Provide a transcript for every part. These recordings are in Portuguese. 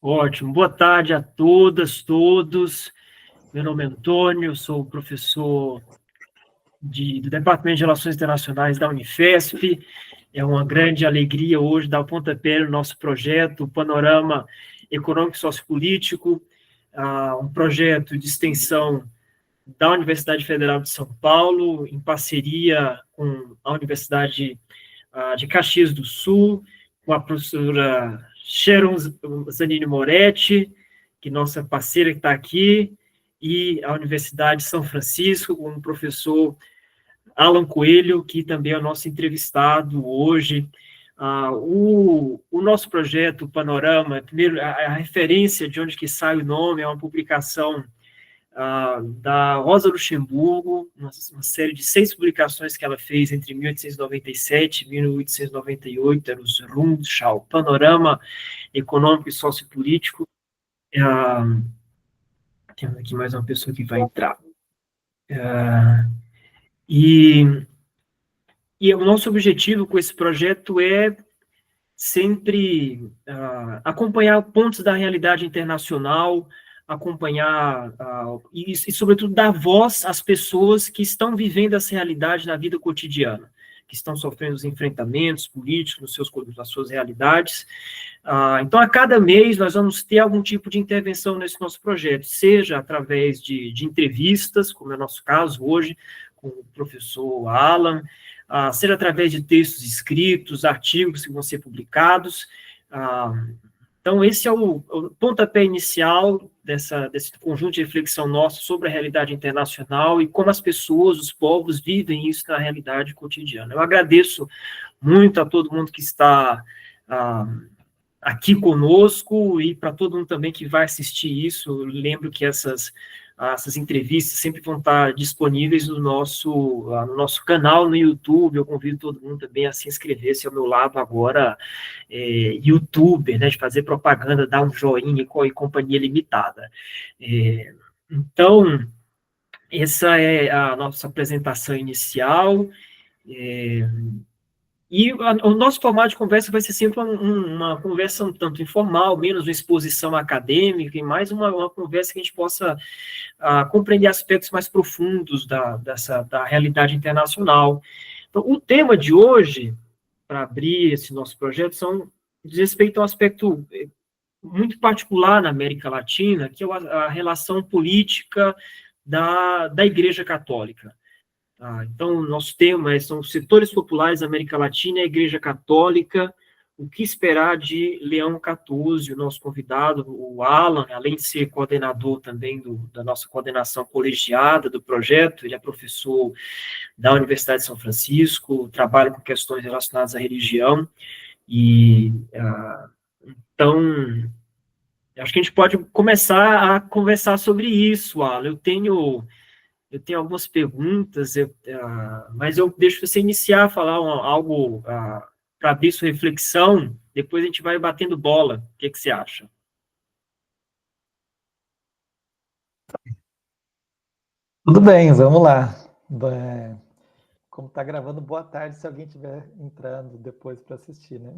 Ótimo. Boa tarde a todas, todos. Meu nome é Antônio, sou professor do Departamento de Relações Internacionais da Unifesp. É uma grande alegria hoje dar o pontapé no nosso projeto, o Panorama Econômico e Sociopolítico, um projeto de extensão da Universidade Federal de São Paulo, em parceria com a Universidade de Caxias do Sul, com a professora Sharon Zanini Moretti, que é nossa parceira que está aqui, e a Universidade de São Francisco, com o professor Alan Coelho, que também é o nosso entrevistado hoje. O nosso projeto, o Panorama, primeiro, a referência de onde que sai o nome, é uma publicação da Rosa Luxemburgo, uma série de 6 publicações que ela fez entre 1897 e 1898, era os Rundschau, Panorama Econômico e Sociopolítico. Temos aqui mais uma pessoa que vai entrar. E o nosso objetivo com esse projeto é sempre acompanhar pontos da realidade internacional, acompanhar e, sobretudo, dar voz às pessoas que estão vivendo essa realidade na vida cotidiana, que estão sofrendo os enfrentamentos políticos nas suas realidades. Então, a cada mês, nós vamos ter algum tipo de intervenção nesse nosso projeto, seja através de entrevistas, como é o nosso caso hoje, com o professor Alan, seja através de textos escritos, artigos que vão ser publicados. Então, esse é o pontapé inicial desse conjunto de reflexão nossa sobre a realidade internacional e como as pessoas, os povos, vivem isso na realidade cotidiana. Eu agradeço muito a todo mundo que está aqui conosco e para todo mundo também que vai assistir isso. Eu lembro que essas entrevistas sempre vão estar disponíveis no nosso canal no YouTube. Eu convido todo mundo também a se inscrever-se ao meu lado agora, YouTuber, né, de fazer propaganda, dar um joinha e companhia limitada. Então, essa é a nossa apresentação inicial. E o nosso formato de conversa vai ser sempre uma conversa um tanto informal, menos uma exposição acadêmica, e mais uma conversa que a gente possa compreender aspectos mais profundos da realidade internacional. Então, o tema de hoje, para abrir esse nosso projeto, diz respeito a um aspecto muito particular na América Latina, que é a relação política da Igreja Católica. Então, o nosso tema são os setores populares da América Latina e a Igreja Católica. O que esperar de Leão XIV, o nosso convidado, o Alan, além de ser coordenador também da nossa coordenação colegiada do projeto, ele é professor da Universidade de São Francisco, trabalha com questões relacionadas à religião. Então, acho que a gente pode começar a conversar sobre isso, Alan. Eu tenho algumas perguntas, mas eu deixo você iniciar a falar algo para abrir sua reflexão, depois a gente vai batendo bola. O que você acha? Tudo bem, vamos lá. Como está gravando, boa tarde se alguém estiver entrando depois para assistir, né?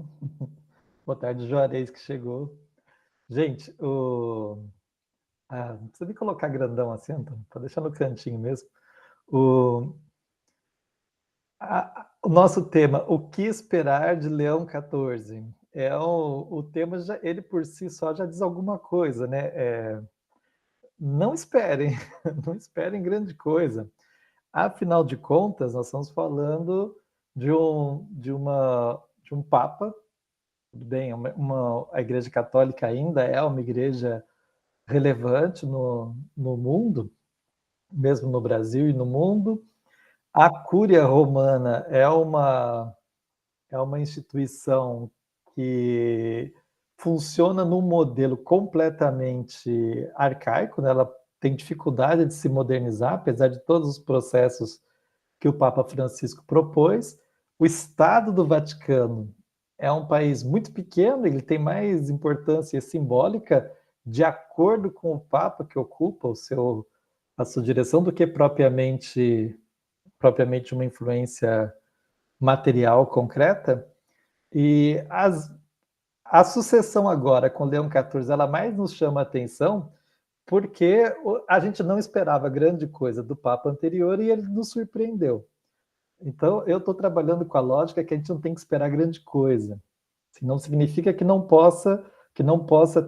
Boa tarde, Juarez, que chegou. Gente, não precisa me colocar grandão assim, então, para deixar no cantinho mesmo. O nosso tema, o que esperar de Leão XIV? O tema, ele por si só já diz alguma coisa, né? Não esperem, não esperem grande coisa. Afinal de contas, nós estamos falando de um Papa. Tudo bem, a Igreja Católica ainda é uma igreja relevante no mundo, mesmo no Brasil e no mundo. A Cúria Romana é uma instituição que funciona num modelo completamente arcaico, né? Ela tem dificuldade de se modernizar, apesar de todos os processos que o Papa Francisco propôs. O Estado do Vaticano é um país muito pequeno, ele tem mais importância simbólica de acordo com o Papa que ocupa a sua direção do que propriamente uma influência material concreta. E a sucessão agora com Leão XIV, ela mais nos chama a atenção porque a gente não esperava grande coisa do Papa anterior e ele nos surpreendeu. Então, eu estou trabalhando com a lógica que a gente não tem que esperar grande coisa. Não significa que não possa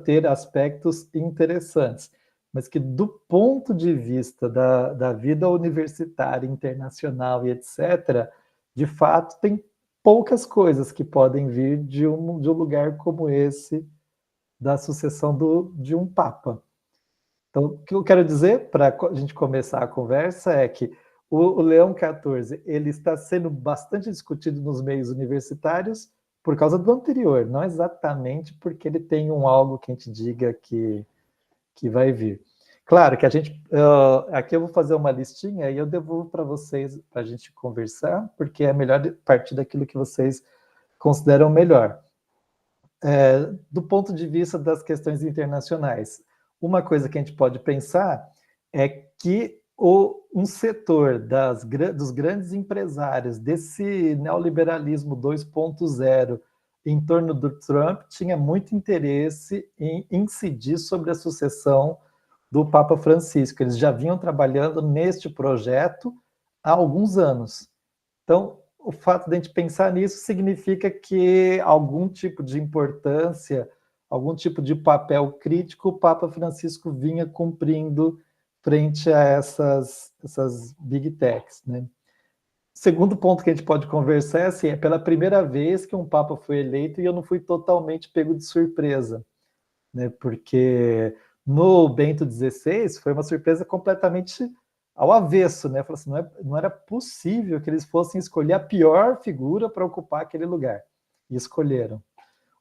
ter aspectos interessantes, mas que do ponto de vista da vida universitária, internacional e etc., de fato, tem poucas coisas que podem vir de um lugar como esse, da sucessão de um Papa. Então, o que eu quero dizer, para a gente começar a conversa, é que o Leão XIV ele está sendo bastante discutido nos meios universitários por causa do anterior, não exatamente porque ele tem algo que a gente diga que vai vir. Claro que a gente... aqui eu vou fazer uma listinha e eu devolvo para vocês, para a gente conversar, porque é melhor partir daquilo que vocês consideram melhor. Do ponto de vista das questões internacionais, uma coisa que a gente pode pensar é que um setor dos grandes empresários desse neoliberalismo 2.0 em torno do Trump tinha muito interesse em incidir sobre a sucessão do Papa Francisco. Eles já vinham trabalhando neste projeto há alguns anos. Então, o fato de a gente pensar nisso significa que algum tipo de importância, algum tipo de papel crítico o Papa Francisco vinha cumprindo frente a essas big techs, né? Segundo ponto que a gente pode conversar é assim, é pela primeira vez que um Papa foi eleito e eu não fui totalmente pego de surpresa, né? Porque no Bento XVI foi uma surpresa completamente ao avesso, né? Falei assim, não era possível que eles fossem escolher a pior figura para ocupar aquele lugar. E escolheram.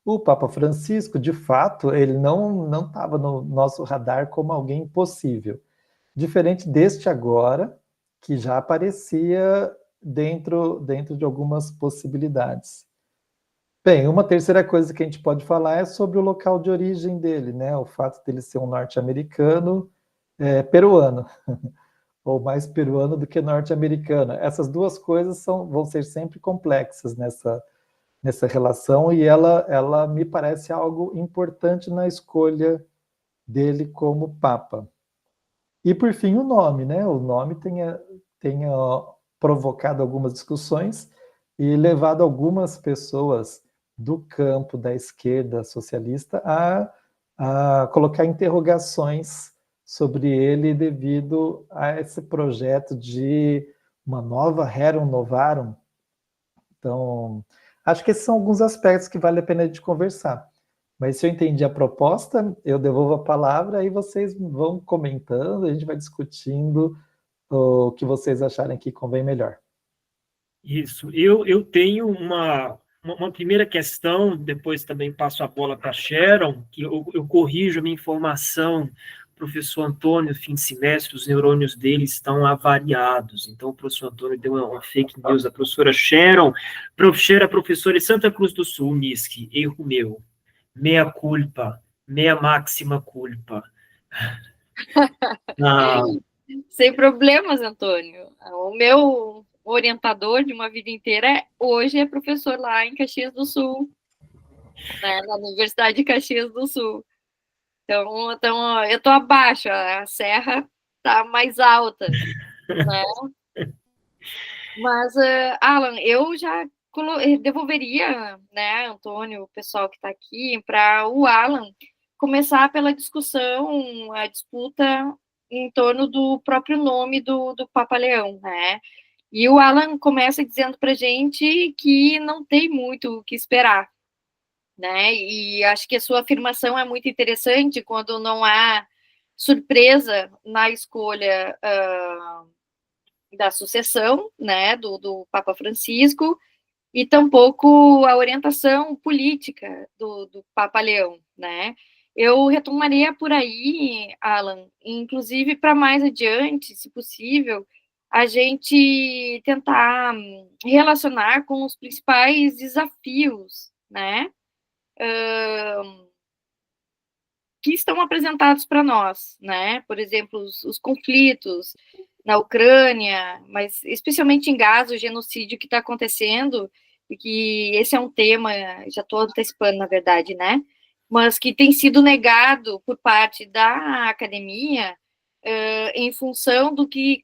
O Papa Francisco, de fato, ele não estava no nosso radar como alguém possível. Diferente deste agora, que já aparecia dentro de algumas possibilidades. Bem, uma terceira coisa que a gente pode falar é sobre o local de origem dele, né? O fato dele ser um norte-americano peruano, ou mais peruano do que norte-americano. Essas duas coisas vão ser sempre complexas nessa relação, e ela me parece algo importante na escolha dele como Papa. E, por fim, o nome, né? O nome tenha provocado algumas discussões e levado algumas pessoas do campo da esquerda socialista a colocar interrogações sobre ele devido a esse projeto de uma nova Rerum Novarum. Então, acho que esses são alguns aspectos que vale a pena de conversar. Mas se eu entendi a proposta, eu devolvo a palavra e vocês vão comentando, a gente vai discutindo o que vocês acharem que convém melhor. Isso. Eu tenho uma primeira questão, depois também passo a bola para a Sharon, que eu corrijo a minha informação. O professor Antônio, fim de semestre, os neurônios dele estão avariados. Então, o professor Antônio deu uma fake news. A professora Sharon, professora de Santa Cruz do Sul, NISC, erro meu. Meia culpa, meia máxima culpa. Sem problemas, Antônio. O meu orientador de uma vida inteira hoje é professor lá em Caxias do Sul, né, na Universidade de Caxias do Sul. Então eu estou abaixo, a serra está mais alta, né? Mas, Alan, eu já devolveria, né, Antônio, o pessoal que está aqui, para o Alan começar pela discussão, a disputa em torno do próprio nome do Papa Leão, né? E o Alan começa dizendo para a gente que não tem muito o que esperar, né? E acho que a sua afirmação é muito interessante quando não há surpresa na escolha da sucessão, né, do Papa Francisco, e tampouco a orientação política do Papa Leão, né? Eu retomaria por aí, Alan, inclusive para mais adiante, se possível, a gente tentar relacionar com os principais desafios, né, que estão apresentados para nós, né? Por exemplo, os conflitos na Ucrânia, mas especialmente em Gaza, o genocídio que está acontecendo que esse é um tema, já estou antecipando, na verdade, né? Mas que tem sido negado por parte da academia em função do que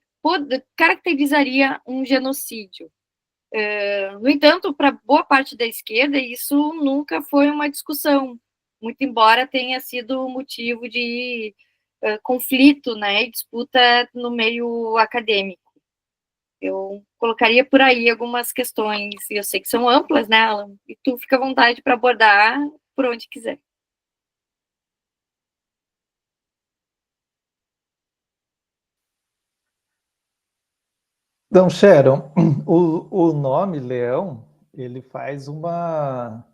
caracterizaria um genocídio. No entanto, para boa parte da esquerda, isso nunca foi uma discussão, muito embora tenha sido motivo de conflito, né, e disputa no meio acadêmico. Eu colocaria por aí algumas questões, e eu sei que são amplas, né, Alan? E tu fica à vontade para abordar por onde quiser. Então, Sharon, o nome Leão, ele faz uma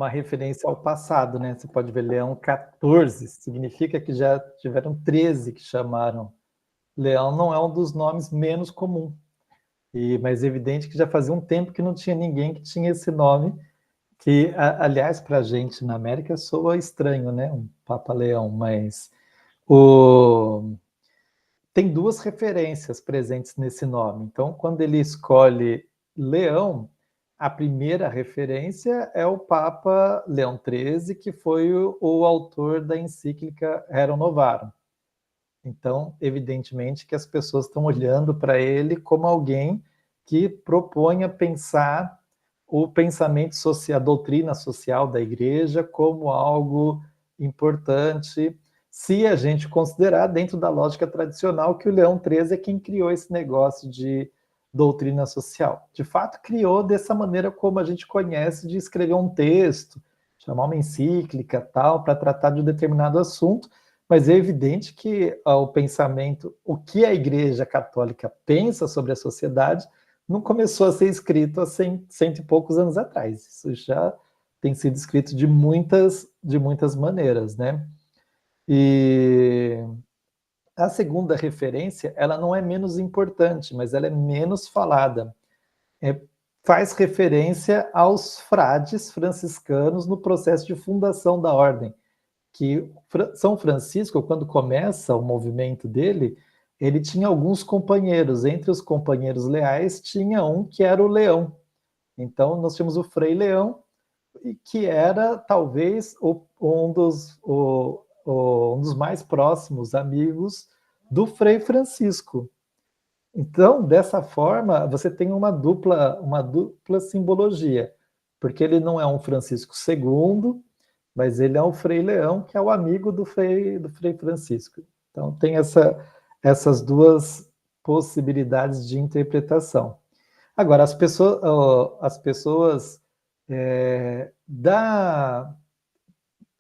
referência ao passado, né? Você pode ver Leão 14, significa que já tiveram 13 que chamaram. Leão não é um dos nomes menos comum. Mas é evidente que já fazia um tempo que não tinha ninguém que tinha esse nome, que, aliás, para a gente na América soa estranho, né? Um Papa Leão, mas tem duas referências presentes nesse nome. Então, quando ele escolhe Leão, a primeira referência é o Papa Leão XIII, que foi o autor da encíclica Rerum Novarum. Então, evidentemente que as pessoas estão olhando para ele como alguém que propõe a pensar o pensamento social, a doutrina social da igreja como algo importante, se a gente considerar dentro da lógica tradicional que o Leão XIII é quem criou esse negócio de doutrina social. De fato, criou dessa maneira como a gente conhece, de escrever um texto, chamar uma encíclica, tal, para tratar de um determinado assunto, mas é evidente que o pensamento, o que a Igreja Católica pensa sobre a sociedade, não começou a ser escrito há cento e poucos anos atrás. Isso já tem sido escrito de muitas maneiras, né? E a segunda referência, ela não é menos importante, mas ela é menos falada. Faz referência aos frades franciscanos no processo de fundação da ordem, que São Francisco, quando começa o movimento dele, ele tinha alguns companheiros. Entre os companheiros leais, tinha um que era o Leão. Então, nós tínhamos o Frei Leão, que era talvez um dos mais próximos amigos do Frei Francisco. Então, dessa forma, você tem uma dupla simbologia, porque ele não é um Francisco II, mas ele é o Frei Leão, que é o amigo do Frei Francisco. Então, tem essas duas possibilidades de interpretação. Agora, as pessoas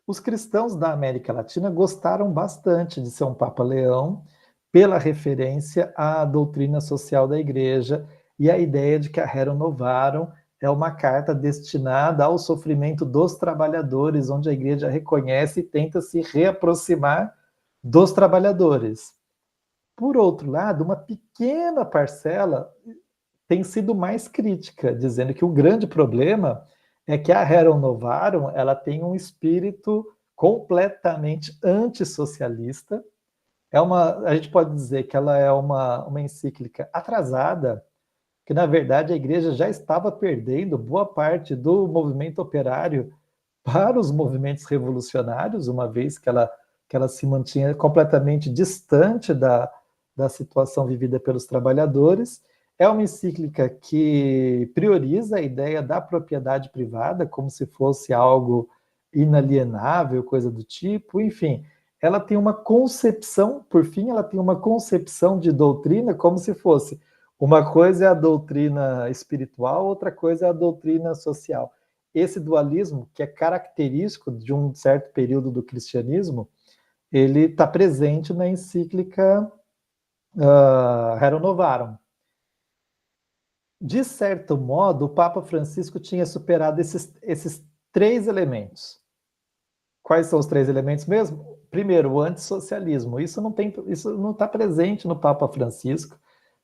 os cristãos da América Latina gostaram bastante de São Papa Leão pela referência à doutrina social da Igreja e a ideia de que a Rerum Novarum é uma carta destinada ao sofrimento dos trabalhadores, onde a Igreja reconhece e tenta se reaproximar dos trabalhadores. Por outro lado, uma pequena parcela tem sido mais crítica, dizendo que o grande problema é que a Rerum Novarum ela tem um espírito completamente antissocialista. A gente pode dizer que ela é uma encíclica atrasada, que na verdade a igreja já estava perdendo boa parte do movimento operário para os movimentos revolucionários, uma vez que ela se mantinha completamente distante da situação vivida pelos trabalhadores. É uma encíclica que prioriza a ideia da propriedade privada como se fosse algo inalienável, coisa do tipo, enfim. Ela tem uma concepção, por fim, ela tem uma concepção de doutrina como se fosse uma coisa é a doutrina espiritual, outra coisa é a doutrina social. Esse dualismo, que é característico de um certo período do cristianismo, ele está presente na encíclica Rerum Novarum. De certo modo, o Papa Francisco tinha superado esses três elementos. Quais são os três elementos mesmo? Primeiro, o antissocialismo. Isso não está presente no Papa Francisco.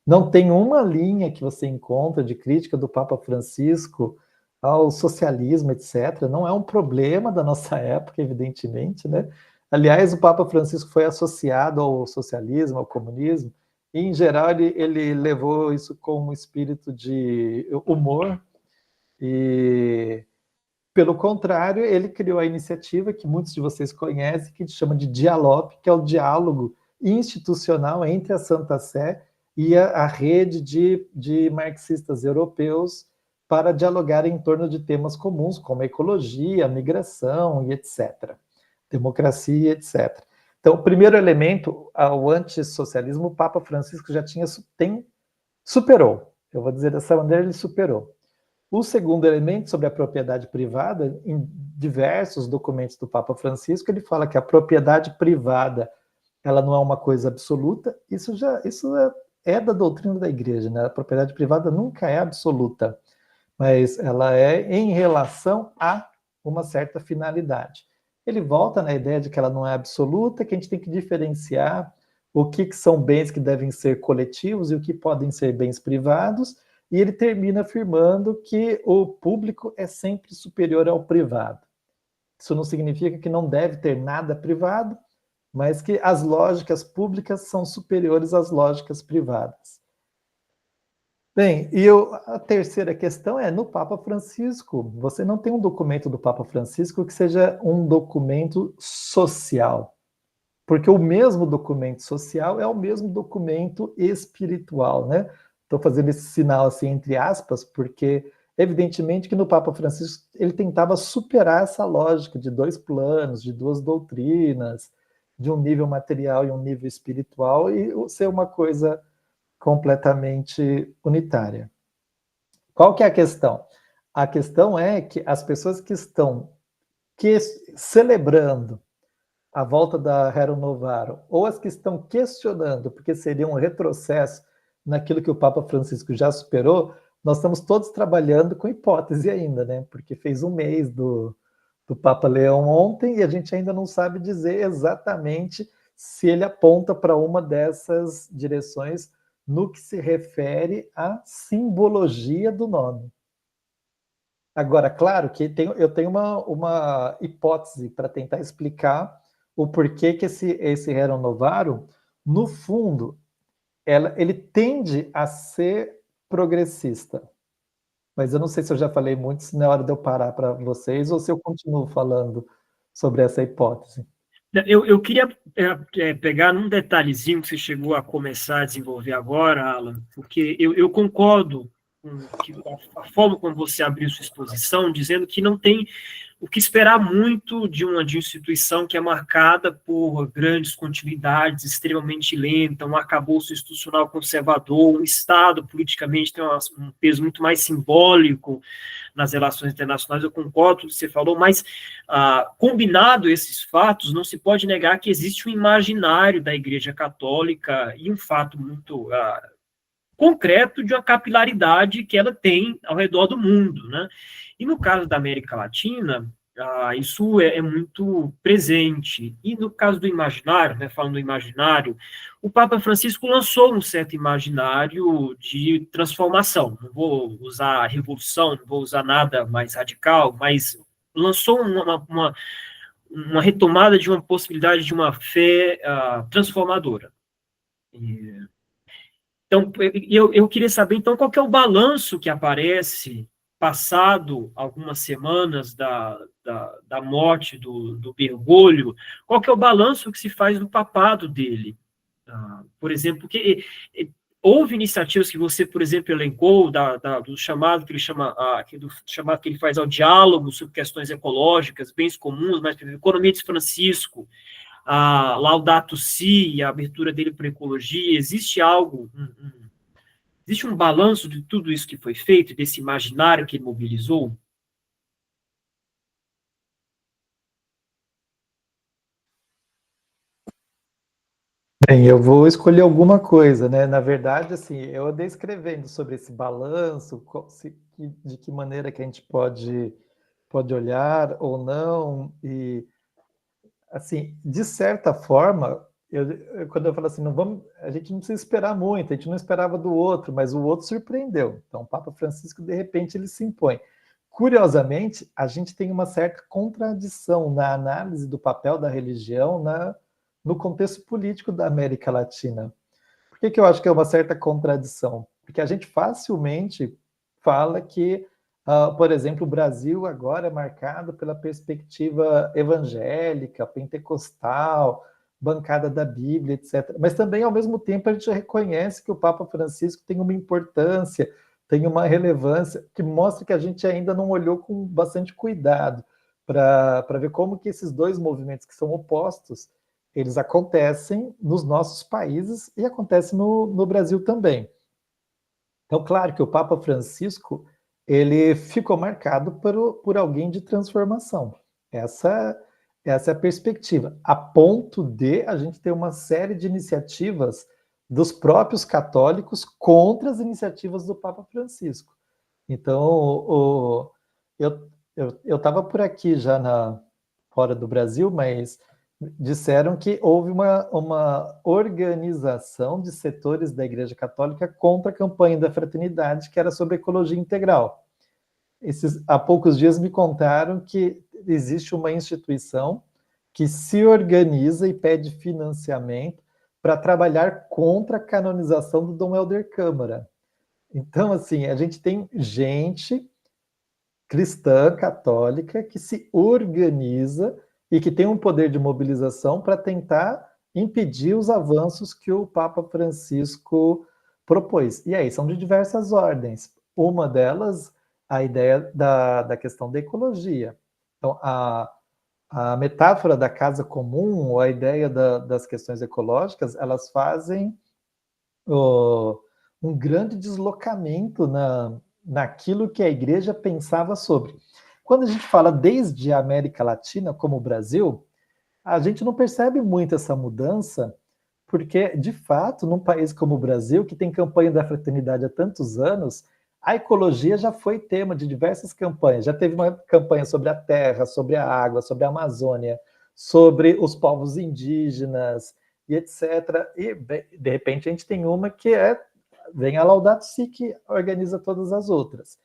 Não tem uma linha que você encontra de crítica do Papa Francisco ao socialismo, etc. Não é um problema da nossa época, evidentemente, né? Aliás, o Papa Francisco foi associado ao socialismo, ao comunismo, e, em geral, ele levou isso com um espírito de humor. E, pelo contrário, ele criou a iniciativa que muitos de vocês conhecem, que se chama de Dialog, que é o diálogo institucional entre a Santa Sé e a rede de marxistas europeus para dialogar em torno de temas comuns, como ecologia, migração e etc. Democracia, etc. Então, o primeiro elemento, o antissocialismo, o Papa Francisco já superou. Eu vou dizer dessa maneira, ele superou. O segundo elemento, sobre a propriedade privada, em diversos documentos do Papa Francisco, ele fala que a propriedade privada ela não é uma coisa absoluta. Isso é da doutrina da igreja, né? A propriedade privada nunca é absoluta, mas ela é em relação a uma certa finalidade. Ele volta na ideia de que ela não é absoluta, que a gente tem que diferenciar o que são bens que devem ser coletivos e o que podem ser bens privados, e ele termina afirmando que o público é sempre superior ao privado. Isso não significa que não deve ter nada privado, mas que as lógicas públicas são superiores às lógicas privadas. Bem, e a terceira questão é, no Papa Francisco, você não tem um documento do Papa Francisco que seja um documento social, porque o mesmo documento social é o mesmo documento espiritual, né? Estou fazendo esse sinal assim entre aspas, porque evidentemente que no Papa Francisco ele tentava superar essa lógica de dois planos, de duas doutrinas, de um nível material e um nível espiritual, e ser uma coisa completamente unitária. Qual que é a questão? A questão é que as pessoas que estão celebrando a volta da Rerum Novarum, ou as que estão questionando, porque seria um retrocesso naquilo que o Papa Francisco já superou, nós estamos todos trabalhando com hipótese ainda, né? Porque fez um mês do Papa Leão ontem e a gente ainda não sabe dizer exatamente se ele aponta para uma dessas direções no que se refere à simbologia do nome. Agora, claro que eu tenho uma hipótese para tentar explicar o porquê que esse Rerum Novarum, no fundo, ele tende a ser progressista. Mas eu não sei se eu já falei muito, se não é hora de eu parar para vocês, ou se eu continuo falando sobre essa hipótese. Eu queria pegar num detalhezinho que você chegou a começar a desenvolver agora, Alan, porque eu concordo com a forma como você abriu sua exposição, dizendo que não tem o que esperar muito de uma instituição que é marcada por grandes continuidades, extremamente lenta, um arcabouço institucional conservador, um Estado politicamente tem um peso muito mais simbólico nas relações internacionais. Eu concordo com o que você falou, mas combinado esses fatos, não se pode negar que existe um imaginário da Igreja Católica e um fato muito concreto de uma capilaridade que ela tem ao redor do mundo, né? E no caso da América Latina, isso é muito presente. E no caso do imaginário, né, falando do imaginário, o Papa Francisco lançou um certo imaginário de transformação. Não vou usar revolução, não vou usar nada mais radical, mas lançou uma retomada de uma possibilidade de uma fé transformadora. Então, eu queria saber, então, qual que é o balanço que aparece, passado algumas semanas da morte do Bergoglio, qual que é o balanço que se faz do papado dele? Por exemplo, porque houve iniciativas que você, por exemplo, elencou, do chamado que ele chama, do chamado que ele faz ao diálogo sobre questões ecológicas, bens comuns, mas, por exemplo, Economia de Francisco, a Laudato Si, a abertura dele para a ecologia, existe algo, existe um balanço de tudo isso que foi feito, desse imaginário que ele mobilizou? Bem, eu vou escolher alguma coisa, né? Na verdade, assim, eu andei escrevendo sobre esse balanço, de que maneira que a gente pode olhar ou não, e assim, de certa forma, quando eu falo assim, a gente não precisa esperar muito, a gente não esperava do outro, mas o outro surpreendeu. Então, o Papa Francisco, de repente, ele se impõe. Curiosamente, a gente tem uma certa contradição na análise do papel da religião no contexto político da América Latina. Por que eu acho que é uma certa contradição? Porque a gente facilmente fala que Por exemplo, o Brasil agora é marcado pela perspectiva evangélica, pentecostal, bancada da Bíblia, etc. Mas também, ao mesmo tempo, a gente reconhece que o Papa Francisco tem uma importância, tem uma relevância, que mostra que a gente ainda não olhou com bastante cuidado para ver como que esses dois movimentos que são opostos, eles acontecem nos nossos países e acontecem no Brasil também. Então, claro que o Papa Francisco, ele ficou marcado por alguém de transformação. Essa é a perspectiva. A ponto de a gente ter uma série de iniciativas dos próprios católicos contra as iniciativas do Papa Francisco. Então, eu estava por aqui já fora do Brasil, mas disseram que houve uma organização de setores da Igreja Católica contra a campanha da Fraternidade, que era sobre ecologia integral. Há poucos dias me contaram que existe uma instituição que se organiza e pede financiamento para trabalhar contra a canonização do Dom Helder Câmara. Então, assim, a gente tem gente cristã, católica, que se organiza e que tem um poder de mobilização para tentar impedir os avanços que o Papa Francisco propôs. E aí são de diversas ordens. Uma delas, a ideia da questão da ecologia. Então, a metáfora da casa comum, ou a ideia das questões ecológicas, elas fazem um grande deslocamento naquilo que a igreja pensava sobre. Quando a gente fala desde a América Latina, como o Brasil, a gente não percebe muito essa mudança, porque, de fato, num país como o Brasil, que tem campanha da fraternidade há tantos anos, a ecologia já foi tema de diversas campanhas. Já teve uma campanha sobre a terra, sobre a água, sobre a Amazônia, sobre os povos indígenas, e etc. E, de repente, a gente tem uma que vem a Laudato Si, que organiza todas as outras.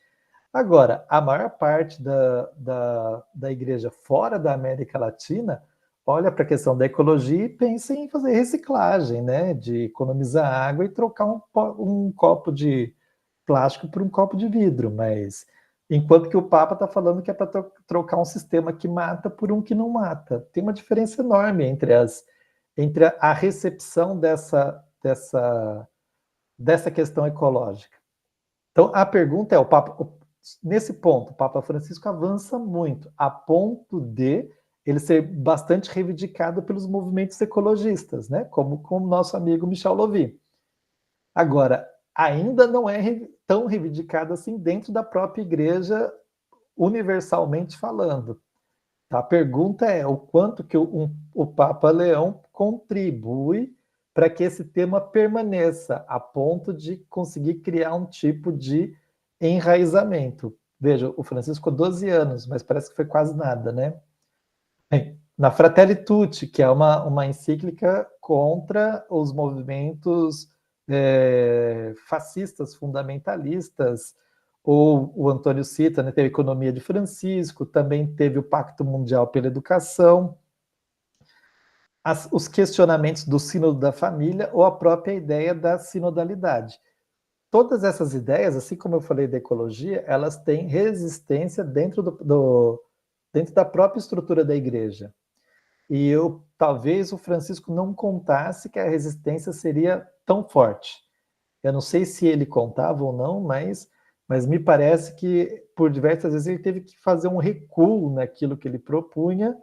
Agora, a maior parte da igreja fora da América Latina olha para a questão da ecologia e pensa em fazer reciclagem, né? De economizar água e trocar um copo de plástico por um copo de vidro. Mas enquanto que o Papa está falando que é para trocar um sistema que mata por um que não mata. Tem uma diferença enorme entre a recepção dessa questão ecológica. Então, a pergunta é, nesse ponto, o Papa Francisco avança muito, a ponto de ele ser bastante reivindicado pelos movimentos ecologistas, né? Como o nosso amigo Michel Louvi. Agora, ainda não é tão reivindicado assim dentro da própria igreja, universalmente falando. A pergunta é o quanto que o Papa Leão contribui para que esse tema permaneça, a ponto de conseguir criar um tipo de enraizamento. Veja, o Francisco ficou 12 anos, mas parece que foi quase nada, né? Na Fratelli Tutti, que é uma encíclica contra os movimentos fascistas, fundamentalistas. O Antônio cita, né, teve a Economia de Francisco, também teve o Pacto Mundial pela Educação, os questionamentos do Sínodo da Família ou a própria ideia da sinodalidade. Todas essas ideias, assim como eu falei da ecologia, elas têm resistência dentro dentro da própria estrutura da igreja. E talvez o Francisco não contasse que a resistência seria tão forte. Eu não sei se ele contava ou não, mas me parece que por diversas vezes ele teve que fazer um recuo naquilo que ele propunha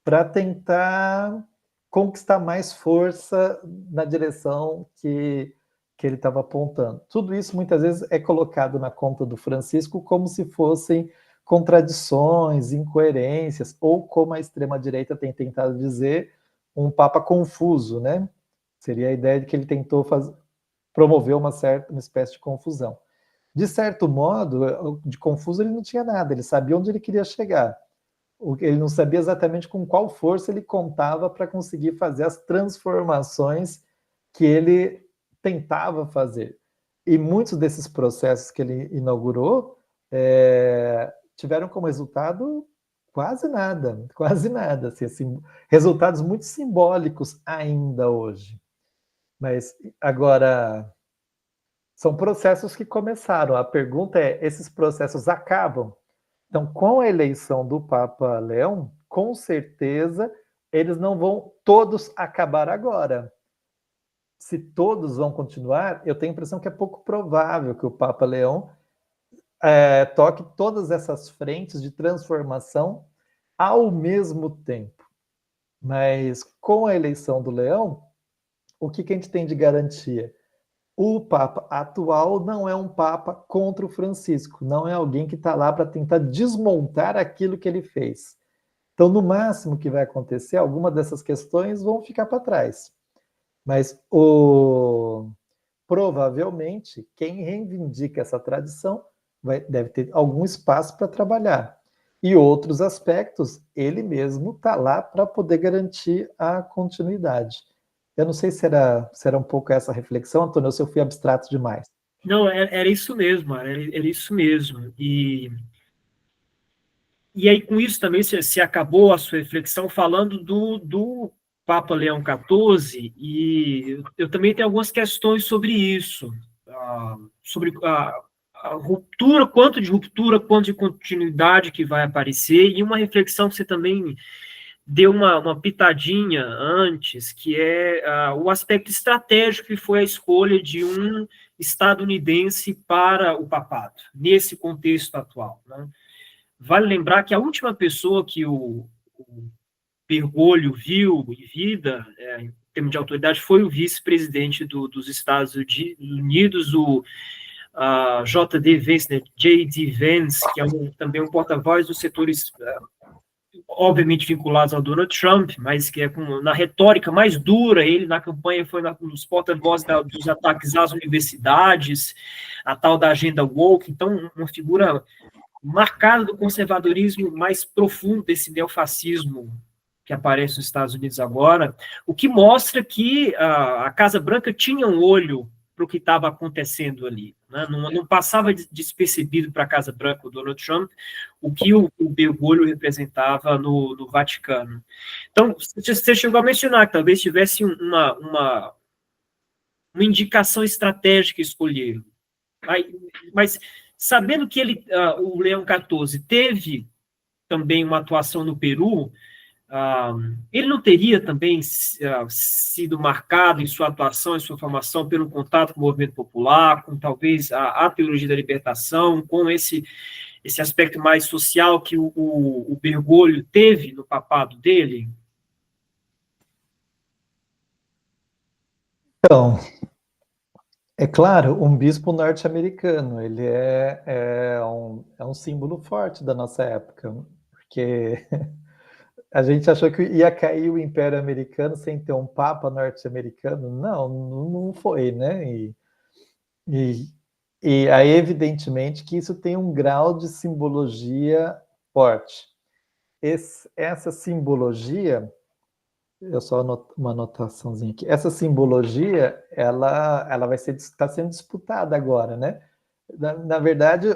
para tentar conquistar mais força na direção que ele estava apontando. Tudo isso muitas vezes é colocado na conta do Francisco como se fossem contradições, incoerências, ou como a extrema-direita tem tentado dizer, um papa confuso, né? Seria a ideia de que ele tentou promover uma espécie de confusão. De certo modo, de confuso ele não tinha nada, ele sabia onde ele queria chegar. Ele não sabia exatamente com qual força ele contava para conseguir fazer as transformações que ele tentava fazer. E muitos desses processos que ele inaugurou tiveram como resultado quase nada, assim, resultados muito simbólicos ainda hoje. Mas agora, São processos que começaram. A pergunta é, esses processos acabam? Então, com a eleição do Papa Leão, com certeza, eles não vão todos acabar agora. Se todos vão continuar, eu tenho a impressão que é pouco provável que o Papa Leão toque todas essas frentes de transformação ao mesmo tempo. Mas com a eleição do Leão, o que a gente tem de garantia? O Papa atual não é um Papa contra o Francisco, não é alguém que está lá para tentar desmontar aquilo que ele fez. Então, no máximo que vai acontecer, alguma dessas questões vão ficar para trás. Mas provavelmente, quem reivindica essa tradição deve ter algum espaço para trabalhar. E outros aspectos, ele mesmo está lá para poder garantir a continuidade. Eu não sei se era um pouco essa reflexão, Antônio, ou se eu fui abstrato demais. Não, era isso mesmo, era isso mesmo. E aí, com isso também, se acabou a sua reflexão falando do Papa Leão XIV, e eu também tenho algumas questões sobre isso, sobre a ruptura, quanto de continuidade que vai aparecer, e uma reflexão que você também deu uma pitadinha antes, que é o aspecto estratégico que foi a escolha de um estadunidense para o papado, nesse contexto atual, né? Vale lembrar que a última pessoa que o Bergoglio viu em vida, em termos de autoridade, foi o vice-presidente dos Estados Unidos, o J.D. Vance, né, J.D. Vance, que é também um porta-voz dos setores obviamente vinculados ao Donald Trump, mas que é na retórica mais dura, ele na campanha foi nos porta-vozes dos ataques às universidades, a tal da agenda woke, então uma figura marcada do conservadorismo mais profundo desse neofascismo que aparece nos Estados Unidos agora, o que mostra que a Casa Branca tinha um olho para o que estava acontecendo ali, né? Não passava despercebido para a Casa Branca, o Donald Trump, o que o Bergoglio representava no Vaticano. Então, você chegou a mencionar que talvez tivesse uma indicação estratégica escolher, mas sabendo que o Leão XIV teve também uma atuação no Peru, ele não teria também sido marcado em sua atuação, em sua formação, pelo contato com o movimento popular, com talvez a teologia da libertação, com esse aspecto mais social que o Bergoglio teve no papado dele? Então, é claro, um bispo norte-americano, ele é um símbolo forte da nossa época, porque a gente achou que ia cair o Império Americano sem ter um Papa norte-americano. Não foi, né? E aí, evidentemente, que isso tem um grau de simbologia forte. Essa simbologia, eu só uma anotaçãozinha aqui. Essa simbologia, ela vai está sendo disputada agora, né? Na verdade,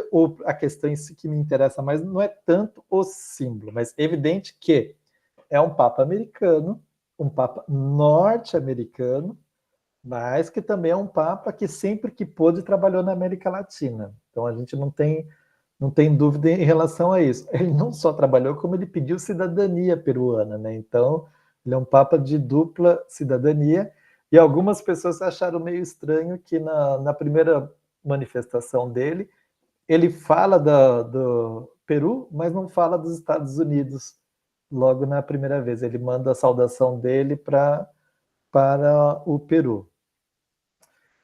a questão que me interessa mais não é tanto o símbolo, mas é evidente que é um Papa americano, um Papa norte-americano, mas que também é um Papa que sempre que pôde trabalhou na América Latina. Então a gente não tem dúvida em relação a isso. Ele não só trabalhou, como ele pediu cidadania peruana, né? Então ele é um Papa de dupla cidadania, e algumas pessoas acharam meio estranho que na primeira manifestação dele, ele fala do Peru, mas não fala dos Estados Unidos logo na primeira vez. Ele manda a saudação dele para o Peru.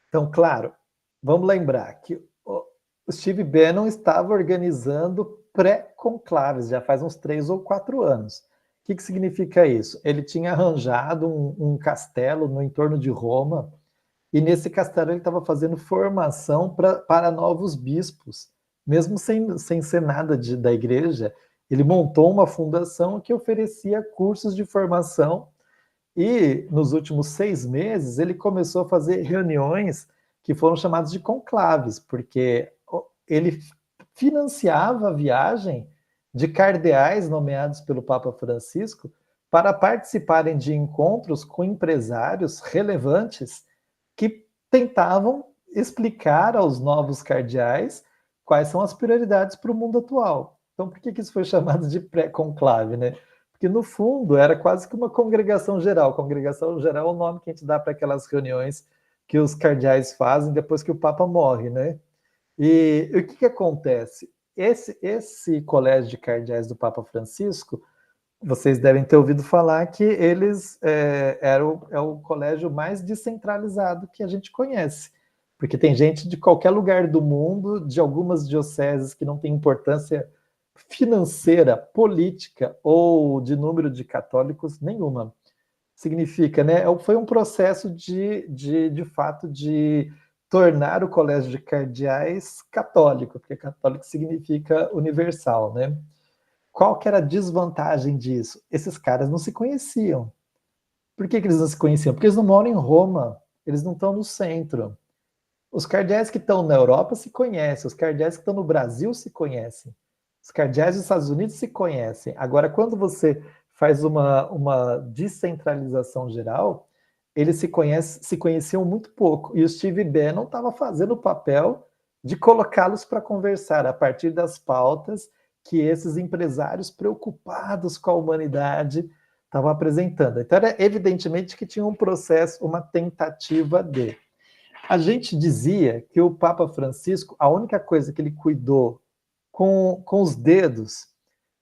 Então, claro, vamos lembrar que o Steve Bannon estava organizando pré-conclaves, já faz uns 3 ou 4 anos. O que significa isso? Ele tinha arranjado um castelo no entorno de Roma, e nesse castelo ele estava fazendo formação para novos bispos, mesmo sem ser nada da igreja. Ele montou uma fundação que oferecia cursos de formação, e nos últimos 6 meses ele começou a fazer reuniões que foram chamadas de conclaves, porque ele financiava a viagem de cardeais nomeados pelo Papa Francisco para participarem de encontros com empresários relevantes que tentavam explicar aos novos cardeais quais são as prioridades para o mundo atual. Então, por que isso foi chamado de pré-conclave, né? Porque, no fundo, era quase que uma congregação geral. Congregação geral é o nome que a gente dá para aquelas reuniões que os cardeais fazem depois que o Papa morre, né? E o que acontece? Esse colégio de cardeais do Papa Francisco, vocês devem ter ouvido falar que eles é o colégio mais descentralizado que a gente conhece, porque tem gente de qualquer lugar do mundo, de algumas dioceses que não têm importância financeira, política ou de número de católicos nenhuma. Significa, né? Foi um processo de fato de tornar o colégio de cardeais católico, porque católico significa universal, né? Qual que era a desvantagem disso? Esses caras não se conheciam. Por que eles não se conheciam? Porque eles não moram em Roma, eles não estão no centro. Os cardeais que estão na Europa se conhecem, os cardeais que estão no Brasil se conhecem, os cardeais dos Estados Unidos se conhecem. Agora, quando você faz uma descentralização geral, eles se conheciam muito pouco. E o Steve Bannon estava fazendo o papel de colocá-los para conversar a partir das pautas que esses empresários preocupados com a humanidade estavam apresentando. Então, era evidentemente que tinha um processo, uma tentativa de... A gente dizia que o Papa Francisco, a única coisa que ele cuidou com os dedos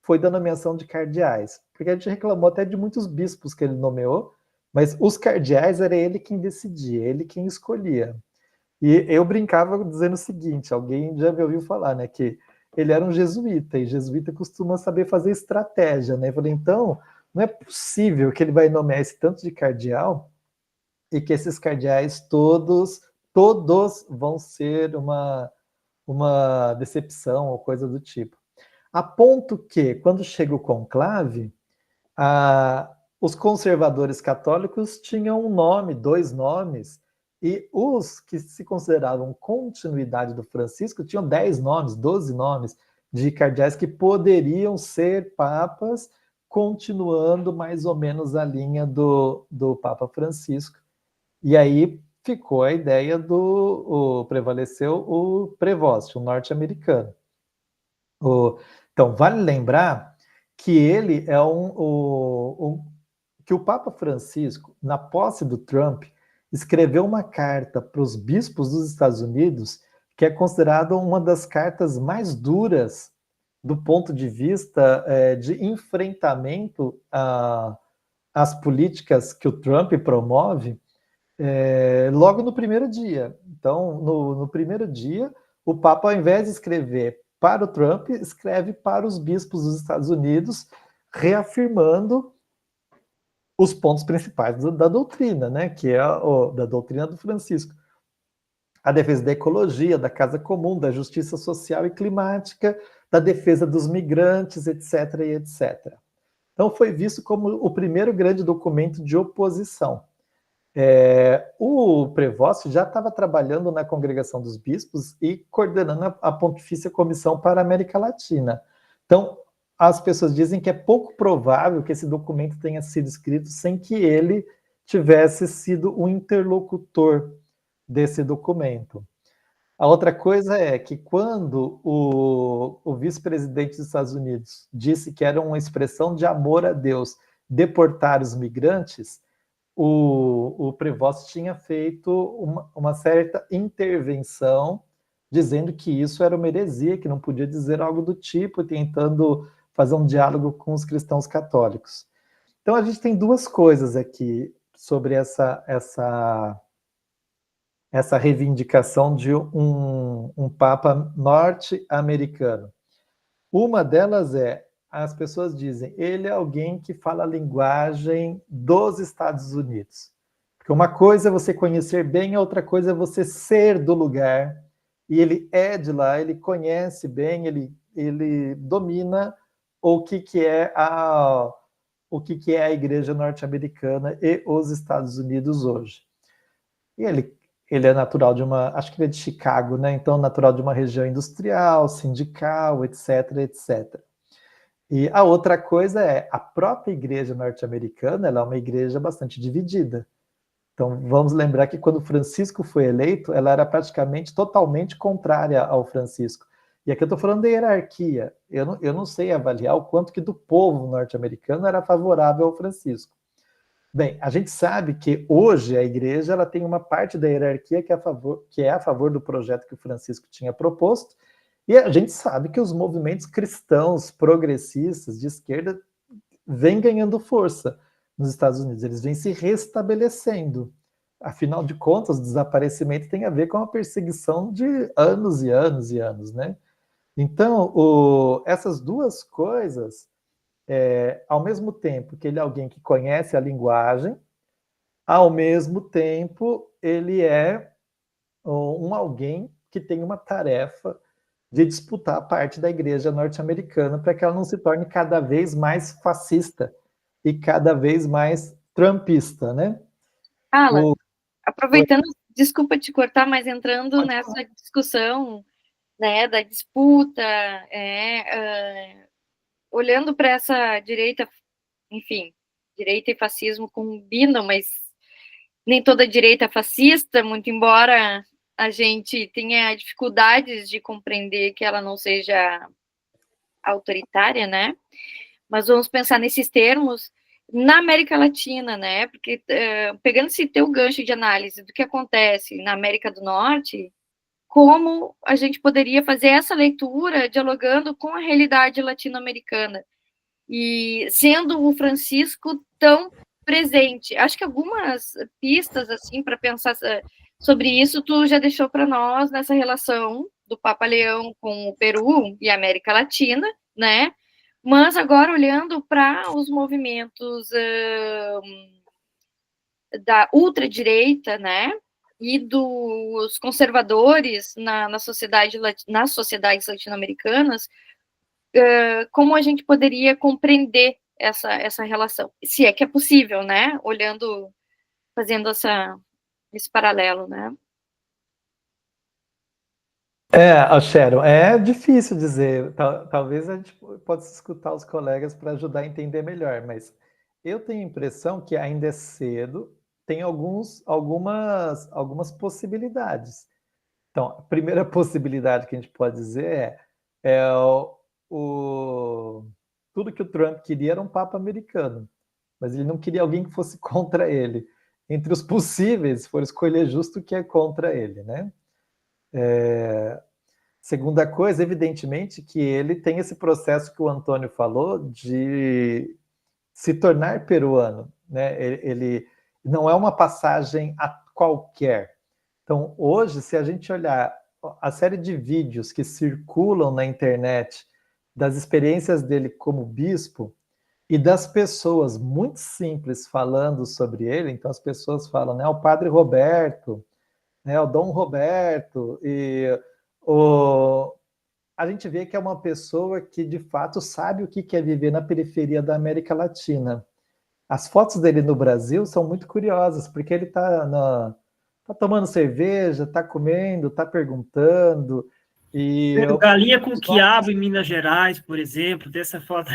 foi da nomeação de cardeais, porque a gente reclamou até de muitos bispos que ele nomeou, mas os cardeais era ele quem decidia, ele quem escolhia. E eu brincava dizendo o seguinte, alguém já me ouviu falar, né, que ele era um jesuíta, e jesuíta costuma saber fazer estratégia, né? Eu falei, então, não é possível que ele vai nomear esse tanto de cardeal e que esses cardeais todos vão ser uma decepção ou coisa do tipo. A ponto que, quando chega o conclave, os conservadores católicos tinham um nome, 2 nomes, e os que se consideravam continuidade do Francisco tinham 10 nomes, 12 nomes de cardeais que poderiam ser papas, continuando mais ou menos a linha do Papa Francisco. E aí ficou a ideia prevaleceu o Prevost, o norte-americano. Então, vale lembrar que ele é que o Papa Francisco, na posse do Trump, escreveu uma carta para os bispos dos Estados Unidos, que é considerada uma das cartas mais duras do ponto de vista de enfrentamento às políticas que o Trump promove, logo no primeiro dia. Então, no primeiro dia, o Papa, ao invés de escrever para o Trump, escreve para os bispos dos Estados Unidos, reafirmando os pontos principais da doutrina, né, que é da doutrina do Francisco. A defesa da ecologia, da casa comum, da justiça social e climática, da defesa dos migrantes, etc. e etc. Então, foi visto como o primeiro grande documento de oposição. O Prevost já estava trabalhando na Congregação dos Bispos e coordenando a Pontifícia Comissão para a América Latina. Então, as pessoas dizem que é pouco provável que esse documento tenha sido escrito sem que ele tivesse sido o interlocutor desse documento. A outra coisa é que quando o vice-presidente dos Estados Unidos disse que era uma expressão de amor a Deus deportar os migrantes, o Prevost tinha feito uma certa intervenção dizendo que isso era uma heresia, que não podia dizer algo do tipo, tentando fazer um diálogo com os cristãos católicos. Então, a gente tem 2 coisas aqui sobre essa reivindicação de um Papa norte-americano. Uma delas as pessoas dizem, ele é alguém que fala a linguagem dos Estados Unidos. Porque uma coisa é você conhecer bem, a outra coisa é você ser do lugar. E ele é de lá, ele conhece bem, ele domina o que é a igreja norte-americana e os Estados Unidos hoje. E ele é natural acho que ele é de Chicago, né? Então natural de uma região industrial, sindical, etc, etc. E a outra coisa a própria igreja norte-americana, ela é uma igreja bastante dividida. Então, vamos lembrar que quando Francisco foi eleito, ela era praticamente totalmente contrária ao Francisco. E aqui eu estou falando da hierarquia. Eu não sei avaliar o quanto que do povo norte-americano era favorável ao Francisco. Bem, a gente sabe que hoje a igreja ela tem uma parte da hierarquia que é a favor do projeto que o Francisco tinha proposto, e a gente sabe que os movimentos cristãos, progressistas, de esquerda, vêm ganhando força nos Estados Unidos, eles vêm se restabelecendo. Afinal de contas, o desaparecimento tem a ver com a perseguição de anos e anos e anos, né? Então, essas duas coisas, ao mesmo tempo que ele é alguém que conhece a linguagem, ao mesmo tempo ele é alguém que tem uma tarefa de disputar parte da igreja norte-americana para que ela não se torne cada vez mais fascista e cada vez mais trumpista, né? Alan, O... aproveitando, desculpa te cortar, mas entrando nessa discussão, né, da disputa, olhando para essa direita, enfim, direita e fascismo combinam, mas nem toda direita é fascista, muito embora a gente tenha dificuldades de compreender que ela não seja autoritária, né? Mas vamos pensar nesses termos na América Latina, né? Porque pegando esse teu gancho de análise do que acontece na América do Norte, como a gente poderia fazer essa leitura dialogando com a realidade latino-americana e sendo o Francisco tão presente. Acho que algumas pistas assim para pensar sobre isso tu já deixou para nós nessa relação do Papa Leão com o Peru e a América Latina, né? Mas agora olhando para os movimentos da ultradireita, né? E dos conservadores nas sociedades latino-americanas, como a gente poderia compreender essa relação? Se é que é possível, né? Olhando, fazendo esse paralelo, né? Sharon, é difícil dizer. Talvez a gente possa escutar os colegas para ajudar a entender melhor, mas eu tenho a impressão que ainda é cedo, tem algumas possibilidades. Então, a primeira possibilidade que a gente pode dizer tudo que o Trump queria era um Papa americano, mas ele não queria alguém que fosse contra ele. Entre os possíveis, for escolher justo o que é contra ele, né? Segunda coisa, evidentemente, que ele tem esse processo que o Antônio falou de se tornar peruano, né? Ele não é uma passagem a qualquer. Então, hoje, se a gente olhar a série de vídeos que circulam na internet das experiências dele como bispo e das pessoas muito simples falando sobre ele, então as pessoas falam, né, o Padre Roberto, né, o Dom Roberto, e a gente vê que é uma pessoa que de fato sabe o que é viver na periferia da América Latina. As fotos dele no Brasil são muito curiosas, porque ele está tomando cerveja, está comendo, está perguntando. Galinha com quiabo em Minas Gerais, por exemplo, dessa foto.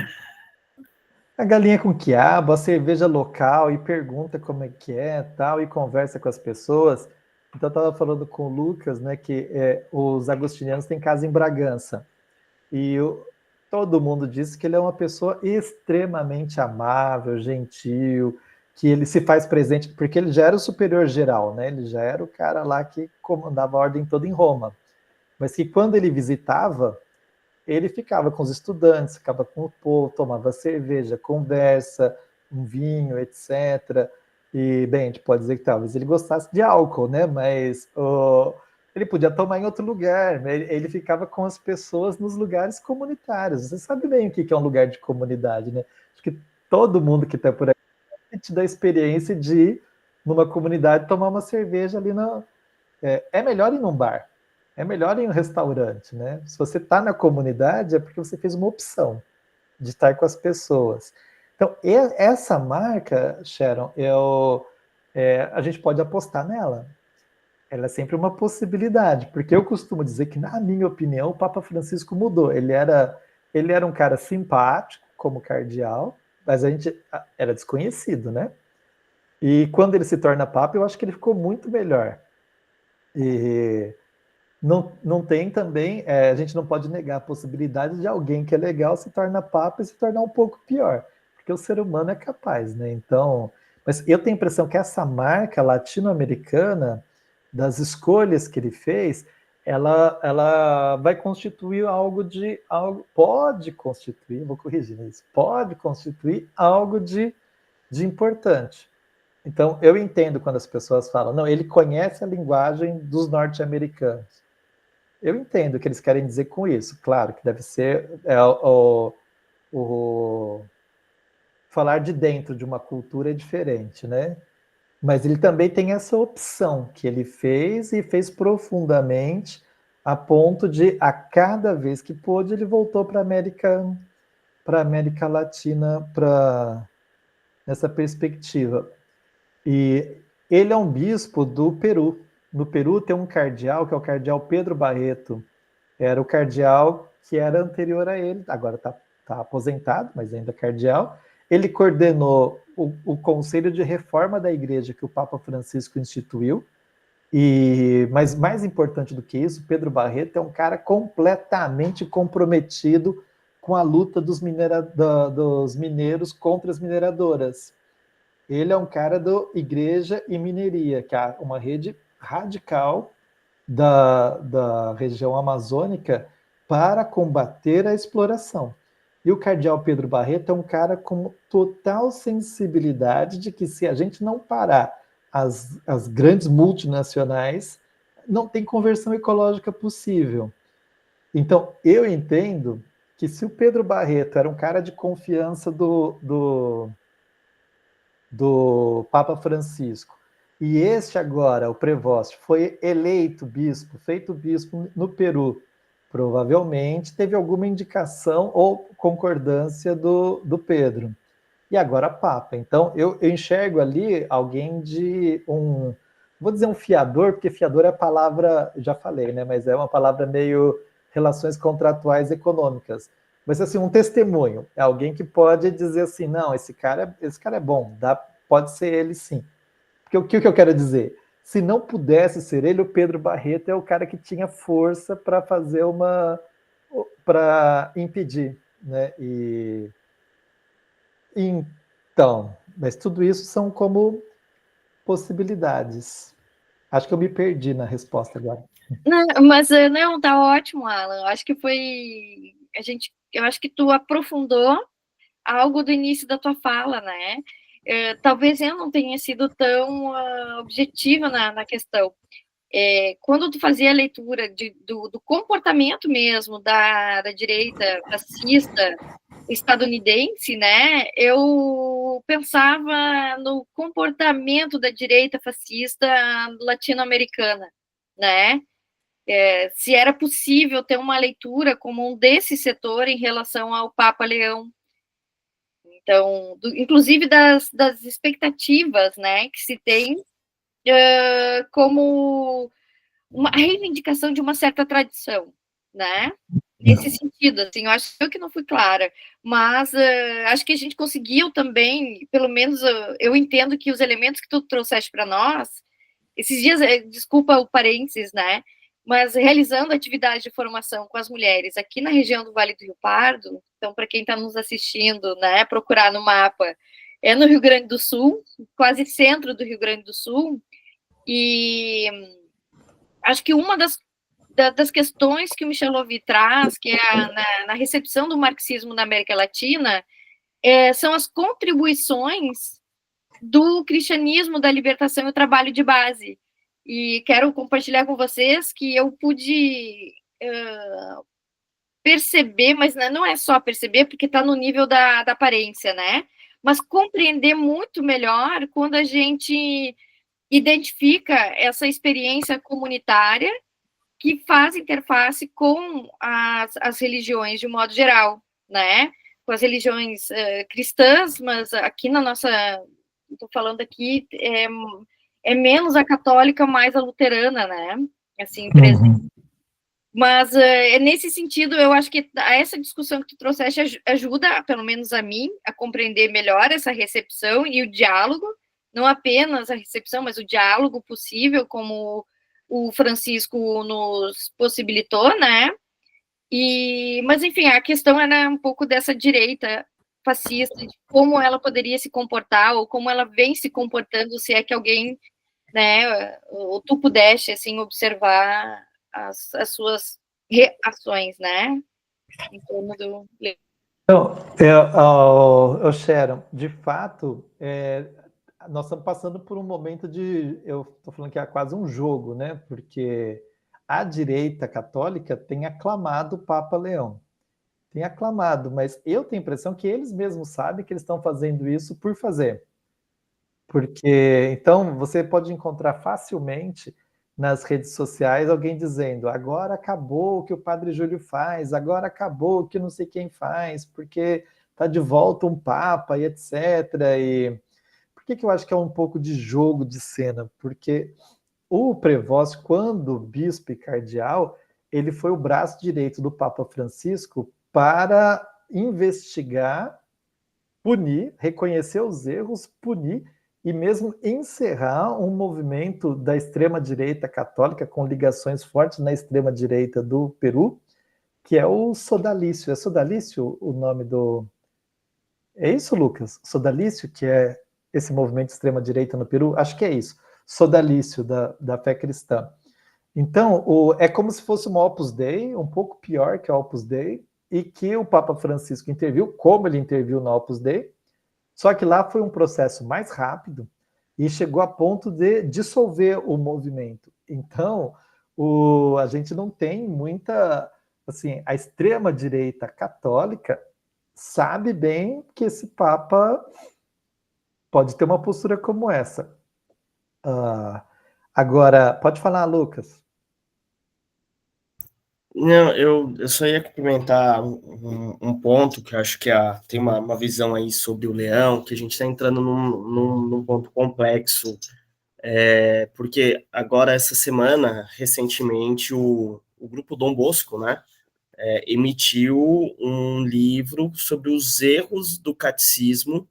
A galinha com quiabo, a cerveja local, e pergunta como é que é, tal, e conversa com as pessoas. Então, eu estava falando com o Lucas, né, que os agostinianos têm casa em Bragança. E todo mundo diz que ele é uma pessoa extremamente amável, gentil, que ele se faz presente, porque ele já era o superior geral, né? Ele já era o cara lá que comandava a ordem toda em Roma. Mas que quando ele visitava, ele ficava com os estudantes, ficava com o povo, tomava cerveja, conversa, um vinho, etc. E, bem, a gente pode dizer que talvez ele gostasse de álcool, né? Mas ele podia tomar em outro lugar, né? Ele ficava com as pessoas nos lugares comunitários. Você sabe bem o que é um lugar de comunidade, né? Acho que todo mundo que está por aqui te dá a experiência de ir numa comunidade tomar uma cerveja ali na... É melhor ir num bar, é melhor ir em um restaurante, né? Se você está na comunidade, é porque você fez uma opção de estar com as pessoas. Então, essa marca, Sharon, a gente pode apostar nela. Ela é sempre uma possibilidade, porque eu costumo dizer que, na minha opinião, o Papa Francisco mudou. Ele era um cara simpático, como cardeal, mas a gente era desconhecido, né? E quando ele se torna Papa, eu acho que ele ficou muito melhor. E não tem também, a gente não pode negar a possibilidade de alguém que é legal se torna Papa e se tornar um pouco pior, porque o ser humano é capaz, né? Então, mas eu tenho a impressão que essa marca latino-americana, das escolhas que ele fez, ela vai constituir pode constituir, vou corrigir isso, pode constituir algo de importante. Então, eu entendo quando as pessoas falam, não, ele conhece a linguagem dos norte-americanos. Eu entendo o que eles querem dizer com isso. Claro que deve ser falar de dentro de uma cultura é diferente, né? Mas ele também tem essa opção que ele fez e fez profundamente, a ponto de, a cada vez que pôde, ele voltou para a América Latina nessa perspectiva. E ele é um bispo do Peru. No Peru tem um cardeal, que é o cardeal Pedro Barreto. Era o cardeal que era anterior a ele, agora está aposentado, mas ainda cardeal. Ele coordenou o Conselho de Reforma da Igreja que o Papa Francisco instituiu. Mas mais importante do que isso, Pedro Barreto é um cara completamente comprometido com a luta dos mineiros contra as mineradoras. Ele é um cara do Igreja e Mineria, que é uma rede radical da região amazônica para combater a exploração. E o cardeal Pedro Barreto é um cara com total sensibilidade de que se a gente não parar as grandes multinacionais, não tem conversão ecológica possível. Então, eu entendo que se o Pedro Barreto era um cara de confiança do Papa Francisco, e este agora, o Prevost, foi eleito bispo, feito bispo no Peru, provavelmente teve alguma indicação ou concordância do Pedro. E agora Papa. Então, eu enxergo ali alguém de vou dizer um fiador, porque fiador é a palavra, já falei, né? Mas é uma palavra meio relações contratuais econômicas. Mas assim, um testemunho, é alguém que pode dizer assim, não, esse cara é bom, pode ser ele sim. Porque o que eu quero dizer? Se não pudesse ser ele, o Pedro Barreto é o cara que tinha força para fazer para impedir, né? Então, mas tudo isso são como possibilidades. Acho que eu me perdi na resposta agora. Não, mas não, tá ótimo, Alan. Acho que eu acho que tu aprofundou algo do início da tua fala, né? Talvez eu não tenha sido tão objetiva na questão. Quando tu fazia a leitura do comportamento mesmo da direita fascista estadunidense, né, eu pensava no comportamento da direita fascista latino-americana, né, se era possível ter uma leitura comum desse setor em relação ao Papa Leão. Então, inclusive das expectativas, né, que se tem como uma reivindicação de uma certa tradição, né? Nesse sentido, assim, eu acho que não fui clara, mas acho que a gente conseguiu também, pelo menos eu entendo que os elementos que tu trouxeste para nós, esses dias, desculpa o parênteses, né? Mas realizando atividade de formação com as mulheres aqui na região do Vale do Rio Pardo, então, para quem está nos assistindo, né, procurar no mapa, é no Rio Grande do Sul, quase centro do Rio Grande do Sul, e acho que uma das questões que o Michel Louvi traz, que é na recepção do marxismo na América Latina, são as contribuições do cristianismo, da libertação e o trabalho de base. E quero compartilhar com vocês que eu pude perceber, mas não é só perceber, porque está no nível da aparência, né? Mas compreender muito melhor quando a gente identifica essa experiência comunitária que faz interface com as religiões de um modo geral, né? Com as religiões cristãs, mas aqui na nossa, estou falando aqui, é menos a católica, mais a luterana, né? Assim, presente. Mas nesse sentido, eu acho que essa discussão que tu trouxeste ajuda, pelo menos a mim, a compreender melhor essa recepção e o diálogo, não apenas a recepção, mas o diálogo possível, como o Francisco nos possibilitou, né? Mas, enfim, a questão era um pouco dessa direita fascista, de como ela poderia se comportar, ou como ela vem se comportando, se é que alguém, né, ou tu pudeste, assim, observar as suas reações, né, em torno do... Então, Sharon, de fato, nós estamos passando por um momento eu estou falando que é quase um jogo, né? Porque a direita católica tem aclamado o Papa Leão, tem aclamado, mas eu tenho a impressão que eles mesmos sabem que eles estão fazendo isso por fazer. Porque, então, você pode encontrar facilmente nas redes sociais alguém dizendo: agora acabou o que o Padre Júlio faz, agora acabou o que não sei quem faz, porque está de volta um Papa e etc. E por que eu acho que é um pouco de jogo de cena? Porque o Prevost, quando bispo e cardeal, ele foi o braço direito do Papa Francisco para investigar, punir, reconhecer os erros, punir e mesmo encerrar um movimento da extrema-direita católica com ligações fortes na extrema-direita do Peru, que é o Sodalício. É Sodalício o nome do... É isso, Lucas? Sodalício, que é esse movimento de extrema-direita no Peru? Acho que é isso. Sodalício, da fé cristã. Então, é como se fosse uma Opus Dei, um pouco pior que a Opus Dei, e que o Papa Francisco interviu, como ele interviu na Opus Dei, só que lá foi um processo mais rápido e chegou a ponto de dissolver o movimento. Então, a gente não tem muita... Assim, a extrema-direita católica sabe bem que esse Papa pode ter uma postura como essa. Agora, pode falar, Lucas. Não, eu só ia complementar um ponto que eu acho que tem uma visão aí sobre o leão, que a gente está entrando num ponto complexo, porque agora, essa semana, recentemente, o grupo Dom Bosco, né, emitiu um livro sobre os erros do catecismo,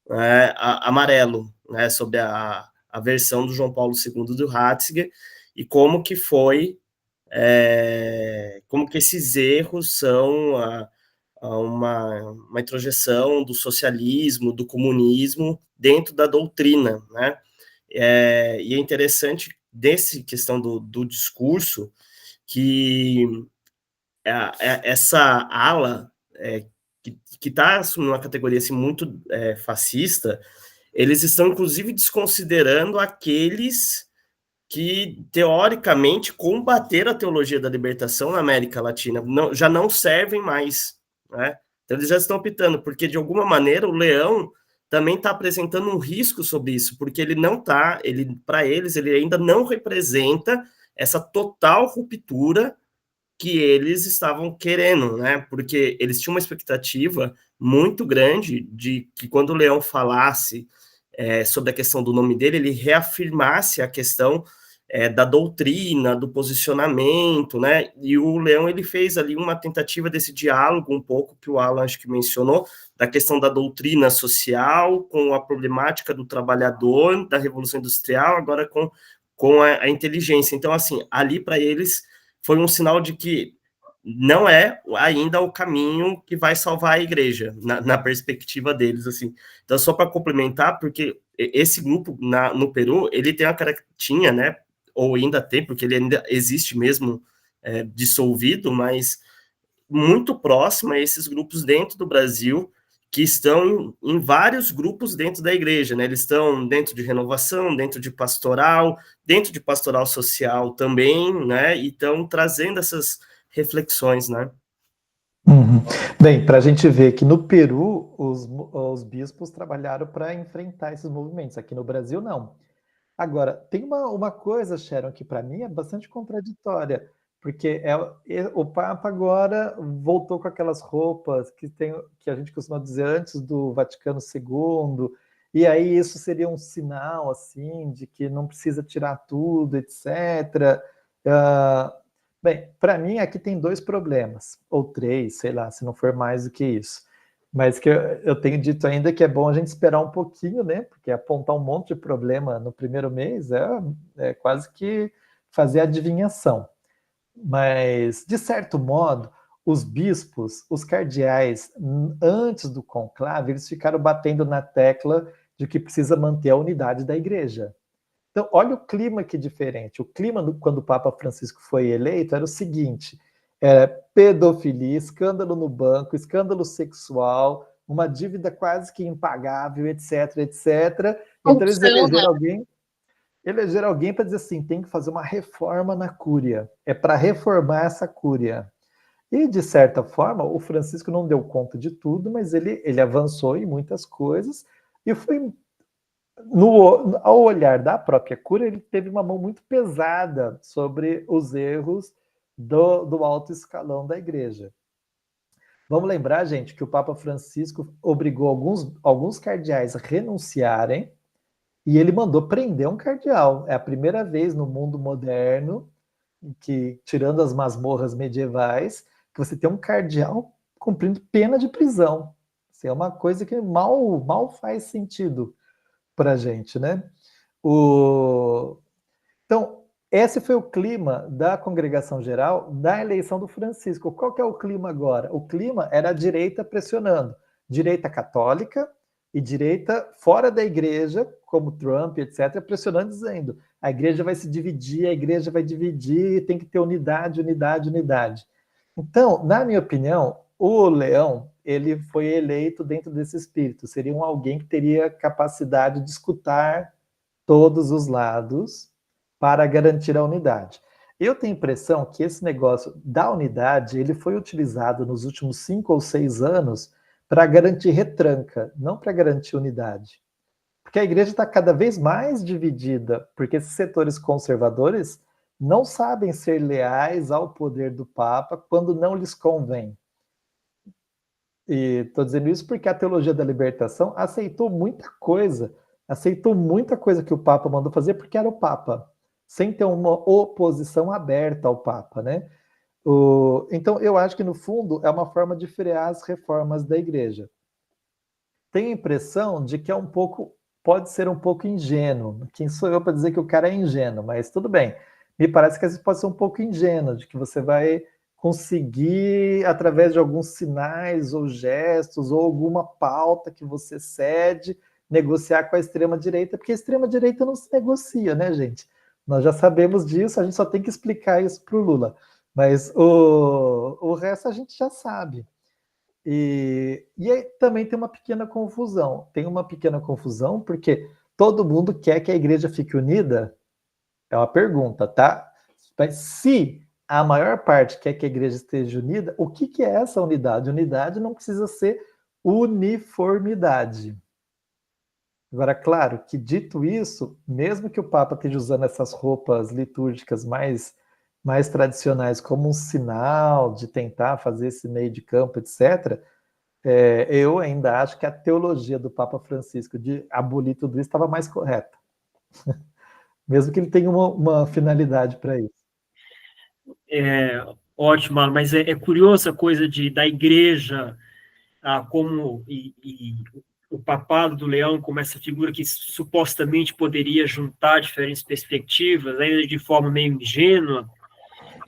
né, amarelo, né, sobre a versão do João Paulo II do Ratzinger, e como que foi como que esses erros são uma introjeção do socialismo, do comunismo dentro da doutrina, né? E é interessante dessa questão do discurso que essa ala que está assumindo uma categoria assim, muito fascista, eles estão inclusive desconsiderando aqueles que, teoricamente, combateram a teologia da libertação na América Latina, já não servem mais, né? Então, eles já estão optando, porque, de alguma maneira, o Leão também está apresentando um risco sobre isso, porque ele não está, para eles, ele ainda não representa essa total ruptura que eles estavam querendo, né? Porque eles tinham uma expectativa muito grande de que, quando o Leão falasse sobre a questão do nome dele, ele reafirmasse a questão da doutrina, do posicionamento, né? E o Leão, ele fez ali uma tentativa desse diálogo, um pouco que o Alan acho que mencionou, da questão da doutrina social, com a problemática do trabalhador, da Revolução Industrial, agora com a inteligência. Então, assim, ali para eles foi um sinal de que não é ainda o caminho que vai salvar a igreja, na perspectiva deles, assim. Então, só para complementar, porque esse grupo no Peru, ele tem uma tinha, né, ou ainda tem, porque ele ainda existe mesmo dissolvido, mas muito próximo a esses grupos dentro do Brasil, que estão em vários grupos dentro da igreja, né? Eles estão dentro de renovação, dentro de pastoral social também, né? E estão trazendo essas reflexões, né? Uhum. Bem, para a gente ver que no Peru os bispos trabalharam para enfrentar esses movimentos, aqui no Brasil não. Agora, tem uma coisa, Sharon, que para mim é bastante contraditória, porque o Papa agora voltou com aquelas roupas que a gente costuma dizer antes do Vaticano II, e aí isso seria um sinal assim de que não precisa tirar tudo, etc. Bem, para mim aqui tem dois problemas, ou três, sei lá, se não for mais do que isso. Mas que eu tenho dito ainda que é bom a gente esperar um pouquinho, né? Porque apontar um monte de problema no primeiro mês é quase que fazer adivinhação. Mas, de certo modo, os bispos, os cardeais, antes do conclave, eles ficaram batendo na tecla de que precisa manter a unidade da igreja. Então, olha o clima que diferente. O clima, quando o Papa Francisco foi eleito, era o seguinte: era pedofilia, escândalo no banco, escândalo sexual, uma dívida quase que impagável, etc, etc. Então, eles elegeram alguém para dizer assim, tem que fazer uma reforma na cúria. É para reformar essa cúria. E, de certa forma, o Francisco não deu conta de tudo, mas ele avançou em muitas coisas e foi... ao olhar da própria cúria, ele teve uma mão muito pesada sobre os erros do alto escalão da igreja. Vamos lembrar, gente, que o Papa Francisco obrigou alguns cardeais a renunciarem e ele mandou prender um cardeal. É a primeira vez no mundo moderno que, tirando as masmorras medievais, que você tem um cardeal cumprindo pena de prisão. Isso é uma coisa que mal faz sentido para a gente, né? Então, esse foi o clima da congregação geral da eleição do Francisco. Qual que é o clima agora? O clima era a direita pressionando, direita católica e direita fora da igreja, como Trump, etc., pressionando, dizendo a igreja vai se dividir, a igreja vai dividir, tem que ter unidade, unidade, unidade. Então, na minha opinião, o Leão, ele foi eleito dentro desse espírito, seria alguém que teria capacidade de escutar todos os lados para garantir a unidade. Eu tenho a impressão que esse negócio da unidade, ele foi utilizado nos últimos 5 ou 6 anos para garantir retranca, não para garantir unidade. Porque a igreja está cada vez mais dividida, porque esses setores conservadores não sabem ser leais ao poder do Papa quando não lhes convém. E estou dizendo isso porque a teologia da libertação aceitou muita coisa que o Papa mandou fazer porque era o Papa, sem ter uma oposição aberta ao Papa, né? Então, eu acho que, no fundo, é uma forma de frear as reformas da igreja. Tenho a impressão de que pode ser um pouco ingênuo. Quem sou eu para dizer que o cara é ingênuo? Mas tudo bem. Me parece que às vezes pode ser um pouco ingênuo, de que você vai conseguir, através de alguns sinais ou gestos, ou alguma pauta que você cede, negociar com a extrema-direita, porque a extrema-direita não se negocia, né, gente? Nós já sabemos disso, a gente só tem que explicar isso para o Lula. Mas o resto a gente já sabe. E aí também tem uma pequena confusão. Tem uma pequena confusão porque todo mundo quer que a igreja fique unida? É uma pergunta, tá? Mas se a maior parte quer que a igreja esteja unida, o que é essa unidade? Unidade não precisa ser uniformidade. Agora, claro que, dito isso, mesmo que o Papa esteja usando essas roupas litúrgicas mais tradicionais como um sinal de tentar fazer esse meio de campo, etc., eu ainda acho que a teologia do Papa Francisco de abolir tudo isso estava mais correta. Mesmo que ele tenha uma finalidade para isso. Ótimo, Alan, mas é curiosa a coisa da igreja, como o papado do Leão como essa figura que supostamente poderia juntar diferentes perspectivas, ainda de forma meio ingênua.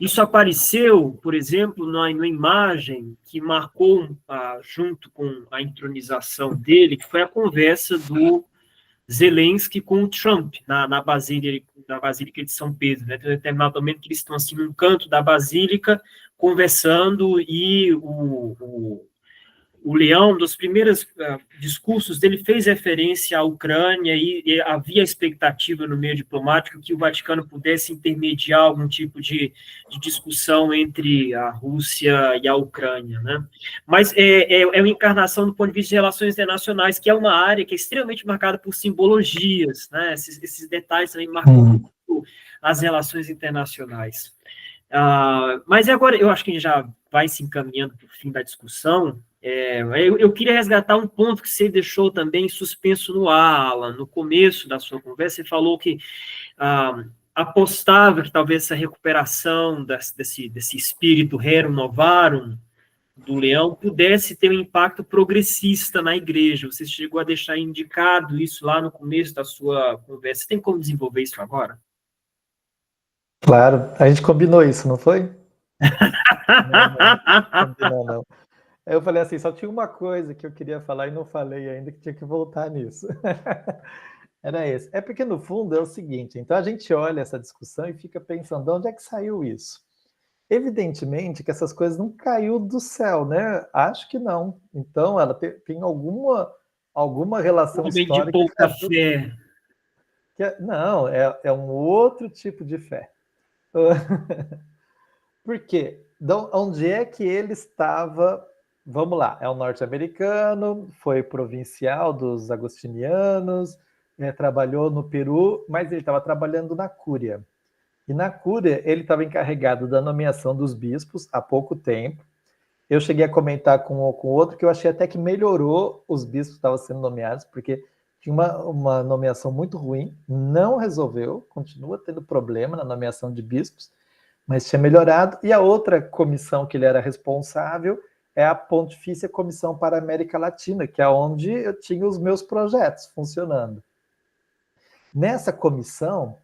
Isso apareceu, por exemplo, na imagem que marcou, junto com a entronização dele, que foi a conversa do Zelensky com o Trump na Basílica de São Pedro. Né? Tem um determinado momento que eles estão assim num canto da Basílica conversando e o Leão, dos primeiros discursos dele, fez referência à Ucrânia e havia expectativa no meio diplomático que o Vaticano pudesse intermediar algum tipo de discussão entre a Rússia e a Ucrânia, né? Mas é uma encarnação do ponto de vista de relações internacionais, que é uma área que é extremamente marcada por simbologias, né? Esses detalhes também marcam muito as relações internacionais. Mas agora eu acho que a gente já vai se encaminhando para o fim da discussão. Eu queria resgatar um ponto que você deixou também suspenso no ar, Alan. No começo da sua conversa, você falou que apostava que talvez essa recuperação desse espírito rerum novarum do Leão pudesse ter um impacto progressista na igreja. Você chegou a deixar indicado isso lá no começo da sua conversa. Você tem como desenvolver isso agora? Claro, a gente combinou isso, não foi? Não combinou, não. Eu falei assim, só tinha uma coisa que eu queria falar e não falei ainda, que tinha que voltar nisso. Era esse. É porque, no fundo, é o seguinte, então a gente olha essa discussão e fica pensando, de onde é que saiu isso? Evidentemente que essas coisas não caiu do céu, né? Acho que não. Então, ela tem alguma relação Homem de histórica. pouca fé. Não, é um outro tipo de fé. Por quê? Então, onde é que ele estava? Vamos lá, é um norte-americano, foi provincial dos agostinianos, trabalhou no Peru, mas ele estava trabalhando na Cúria. E na Cúria, ele estava encarregado da nomeação dos bispos há pouco tempo. Eu cheguei a comentar com outro que eu achei até que melhorou os bispos que estavam sendo nomeados, porque tinha uma nomeação muito ruim, não resolveu, continua tendo problema na nomeação de bispos, mas tinha melhorado. E a outra comissão que ele era responsável é a Pontifícia Comissão para a América Latina, que é onde eu tinha os meus projetos funcionando. Nessa comissão,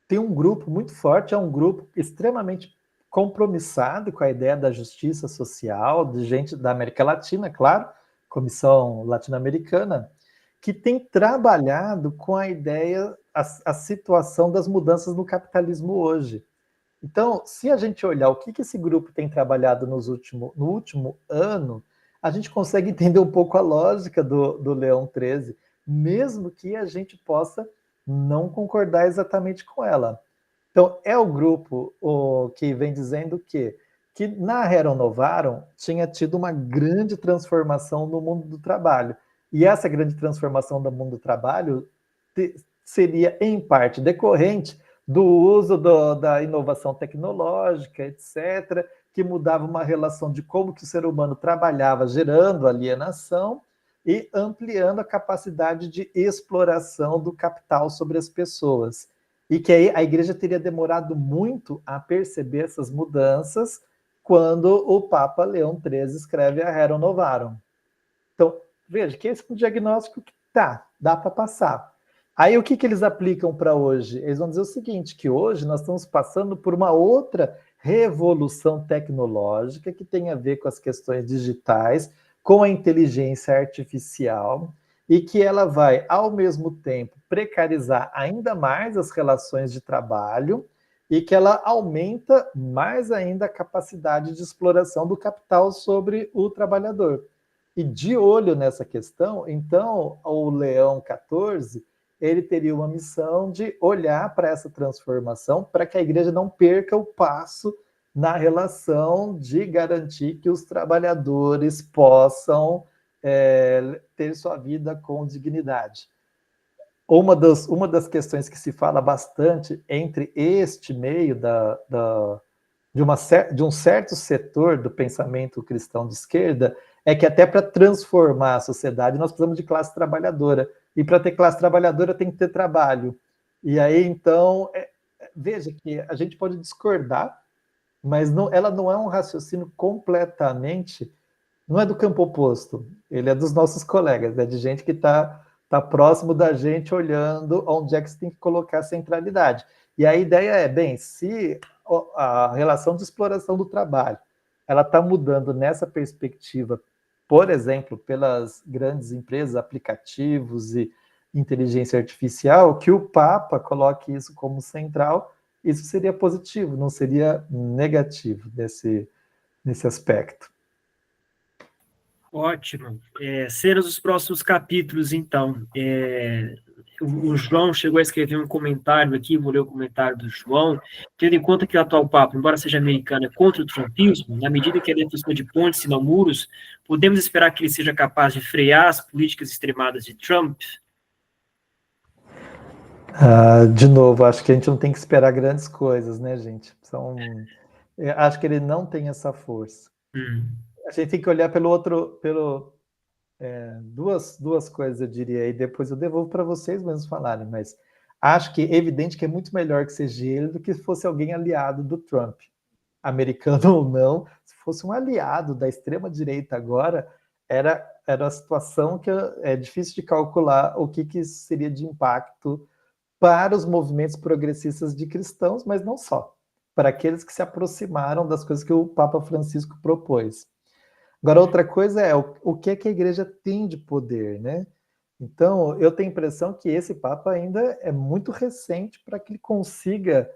tem um grupo muito forte, é um grupo extremamente compromissado com a ideia da justiça social, de gente da América Latina, claro, Comissão Latino-Americana, que tem trabalhado com a ideia, a situação das mudanças no capitalismo hoje. Então, se a gente olhar o que esse grupo tem trabalhado no último ano, a gente consegue entender um pouco a lógica do Leão 13, mesmo que a gente possa não concordar exatamente com ela. Então, é o grupo que vem dizendo que na Rerum Novarum tinha tido uma grande transformação no mundo do trabalho. E essa grande transformação do mundo do trabalho seria, em parte, decorrente do uso da inovação tecnológica, etc., que mudava uma relação de como que o ser humano trabalhava, gerando alienação e ampliando a capacidade de exploração do capital sobre as pessoas. E que aí a igreja teria demorado muito a perceber essas mudanças quando o Papa Leão XIII escreve a Rerum Novarum. Então, veja que esse é um diagnóstico que dá para passar. Aí o que eles aplicam para hoje? Eles vão dizer o seguinte, que hoje nós estamos passando por uma outra revolução tecnológica que tem a ver com as questões digitais, com a inteligência artificial, e que ela vai, ao mesmo tempo, precarizar ainda mais as relações de trabalho e que ela aumenta mais ainda a capacidade de exploração do capital sobre o trabalhador. E de olho nessa questão, então, o Leão XIV, ele teria uma missão de olhar para essa transformação, para que a igreja não perca o passo na relação de garantir que os trabalhadores possam ter sua vida com dignidade. Uma das questões que se fala bastante entre este meio de um certo setor do pensamento cristão de esquerda é que até para transformar a sociedade nós precisamos de classe trabalhadora. E para ter classe trabalhadora tem que ter trabalho. E aí, então, veja que a gente pode discordar, mas ela não é um raciocínio completamente, não é do campo oposto, ele é dos nossos colegas, é de gente que está próximo da gente, olhando onde é que se tem que colocar a centralidade. E a ideia é, bem, se a relação de exploração do trabalho ela está mudando nessa perspectiva, por exemplo, pelas grandes empresas, aplicativos e inteligência artificial, que o Papa coloque isso como central, isso seria positivo, não seria negativo nesse aspecto. Ótimo. Cenas dos próximos capítulos, então. O João chegou a escrever um comentário aqui, vou ler o comentário do João. Tendo em conta que o atual Papa, embora seja americano, é contra o trumpismo, na medida que ele é defensor de pontes e não muros, podemos esperar que ele seja capaz de frear as políticas extremadas de Trump? De novo, acho que a gente não tem que esperar grandes coisas, né, gente? Acho que ele não tem essa força. A gente tem que olhar duas coisas, eu diria, e depois eu devolvo para vocês mesmos falarem, mas acho que é evidente que é muito melhor que seja ele do que fosse alguém aliado do Trump. americano ou não, se fosse um aliado da extrema-direita agora, era a situação que é difícil de calcular o que isso seria de impacto para os movimentos progressistas de cristãos, mas não só, para aqueles que se aproximaram das coisas que o Papa Francisco propôs. Agora, outra coisa é o que a igreja tem de poder, né? Então, eu tenho a impressão que esse Papa ainda é muito recente para que ele consiga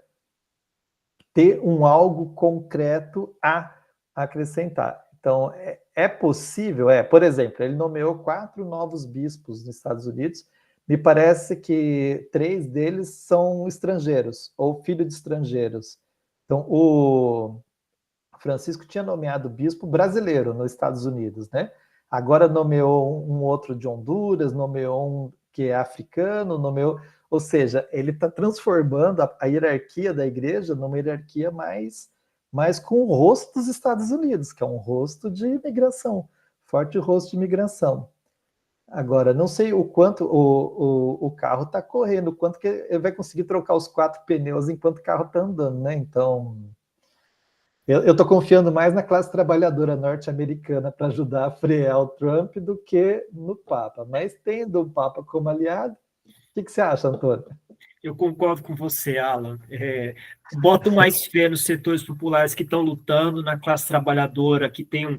ter algo concreto a acrescentar. Então, é possível, por exemplo, ele nomeou 4 novos bispos nos Estados Unidos, me parece que 3 deles são estrangeiros, ou filhos de estrangeiros. Então, o Francisco tinha nomeado bispo brasileiro nos Estados Unidos, né? Agora nomeou um outro de Honduras, nomeou um que é africano, nomeou... Ou seja, ele está transformando a hierarquia da igreja numa hierarquia mais com o rosto dos Estados Unidos, que é um rosto de imigração, forte rosto de imigração. Agora, não sei o quanto o carro está correndo, o quanto que ele vai conseguir trocar os 4 pneus enquanto o carro está andando, né? Então, eu estou confiando mais na classe trabalhadora norte-americana para ajudar a frear o Trump do que no Papa. Mas tendo o Papa como aliado, o que você acha, Antônio? Eu concordo com você, Alan. Boto mais fé nos setores populares que estão lutando, na classe trabalhadora, que tem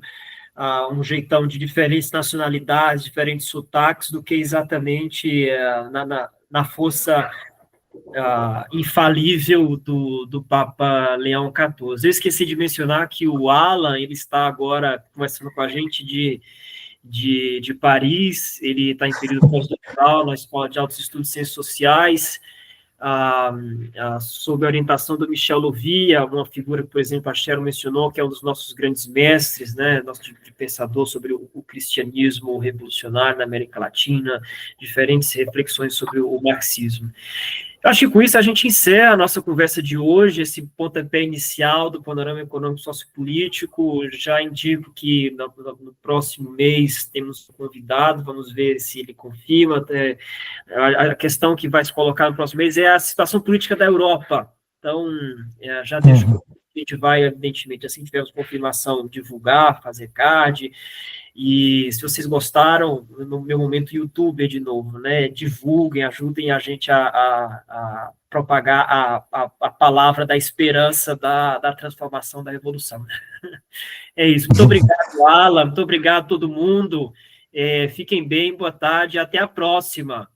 um jeitão de diferentes nacionalidades, diferentes sotaques, do que exatamente na força infalível do Papa Leão XIV. Eu esqueci de mencionar que o Alan, ele está agora conversando com a gente de Paris, ele está em período pós-doutoral na Escola de Altos Estudos de Ciências Sociais, sob a orientação do Michel Louvier, uma figura que, por exemplo, a Cheryl mencionou, que é um dos nossos grandes mestres, né, nosso tipo de pensador sobre o cristianismo revolucionário na América Latina, diferentes reflexões sobre o marxismo. Eu acho que com isso a gente encerra a nossa conversa de hoje, esse pontapé inicial do panorama econômico sociopolítico. Já indico que no próximo mês temos um convidado, vamos ver se ele confirma. A questão que vai se colocar no próximo mês é a situação política da Europa. Então, já deixo que a gente vai, evidentemente, assim que tivermos confirmação, divulgar, fazer card. E se vocês gostaram, no meu momento YouTube de novo, né, divulguem, ajudem a gente a propagar a palavra da esperança, da transformação, da revolução. É isso. Muito obrigado, Alan, muito obrigado a todo mundo. Fiquem bem, boa tarde, até a próxima.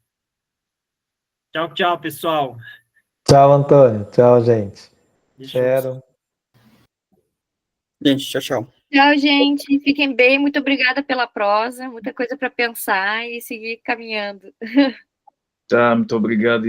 Tchau, tchau, pessoal. Tchau, Antônio. Tchau, gente. Cheryl. Gente, tchau, tchau. Tchau, gente. Fiquem bem. Muito obrigada pela prosa. Muita coisa para pensar e seguir caminhando. Tá, muito obrigado.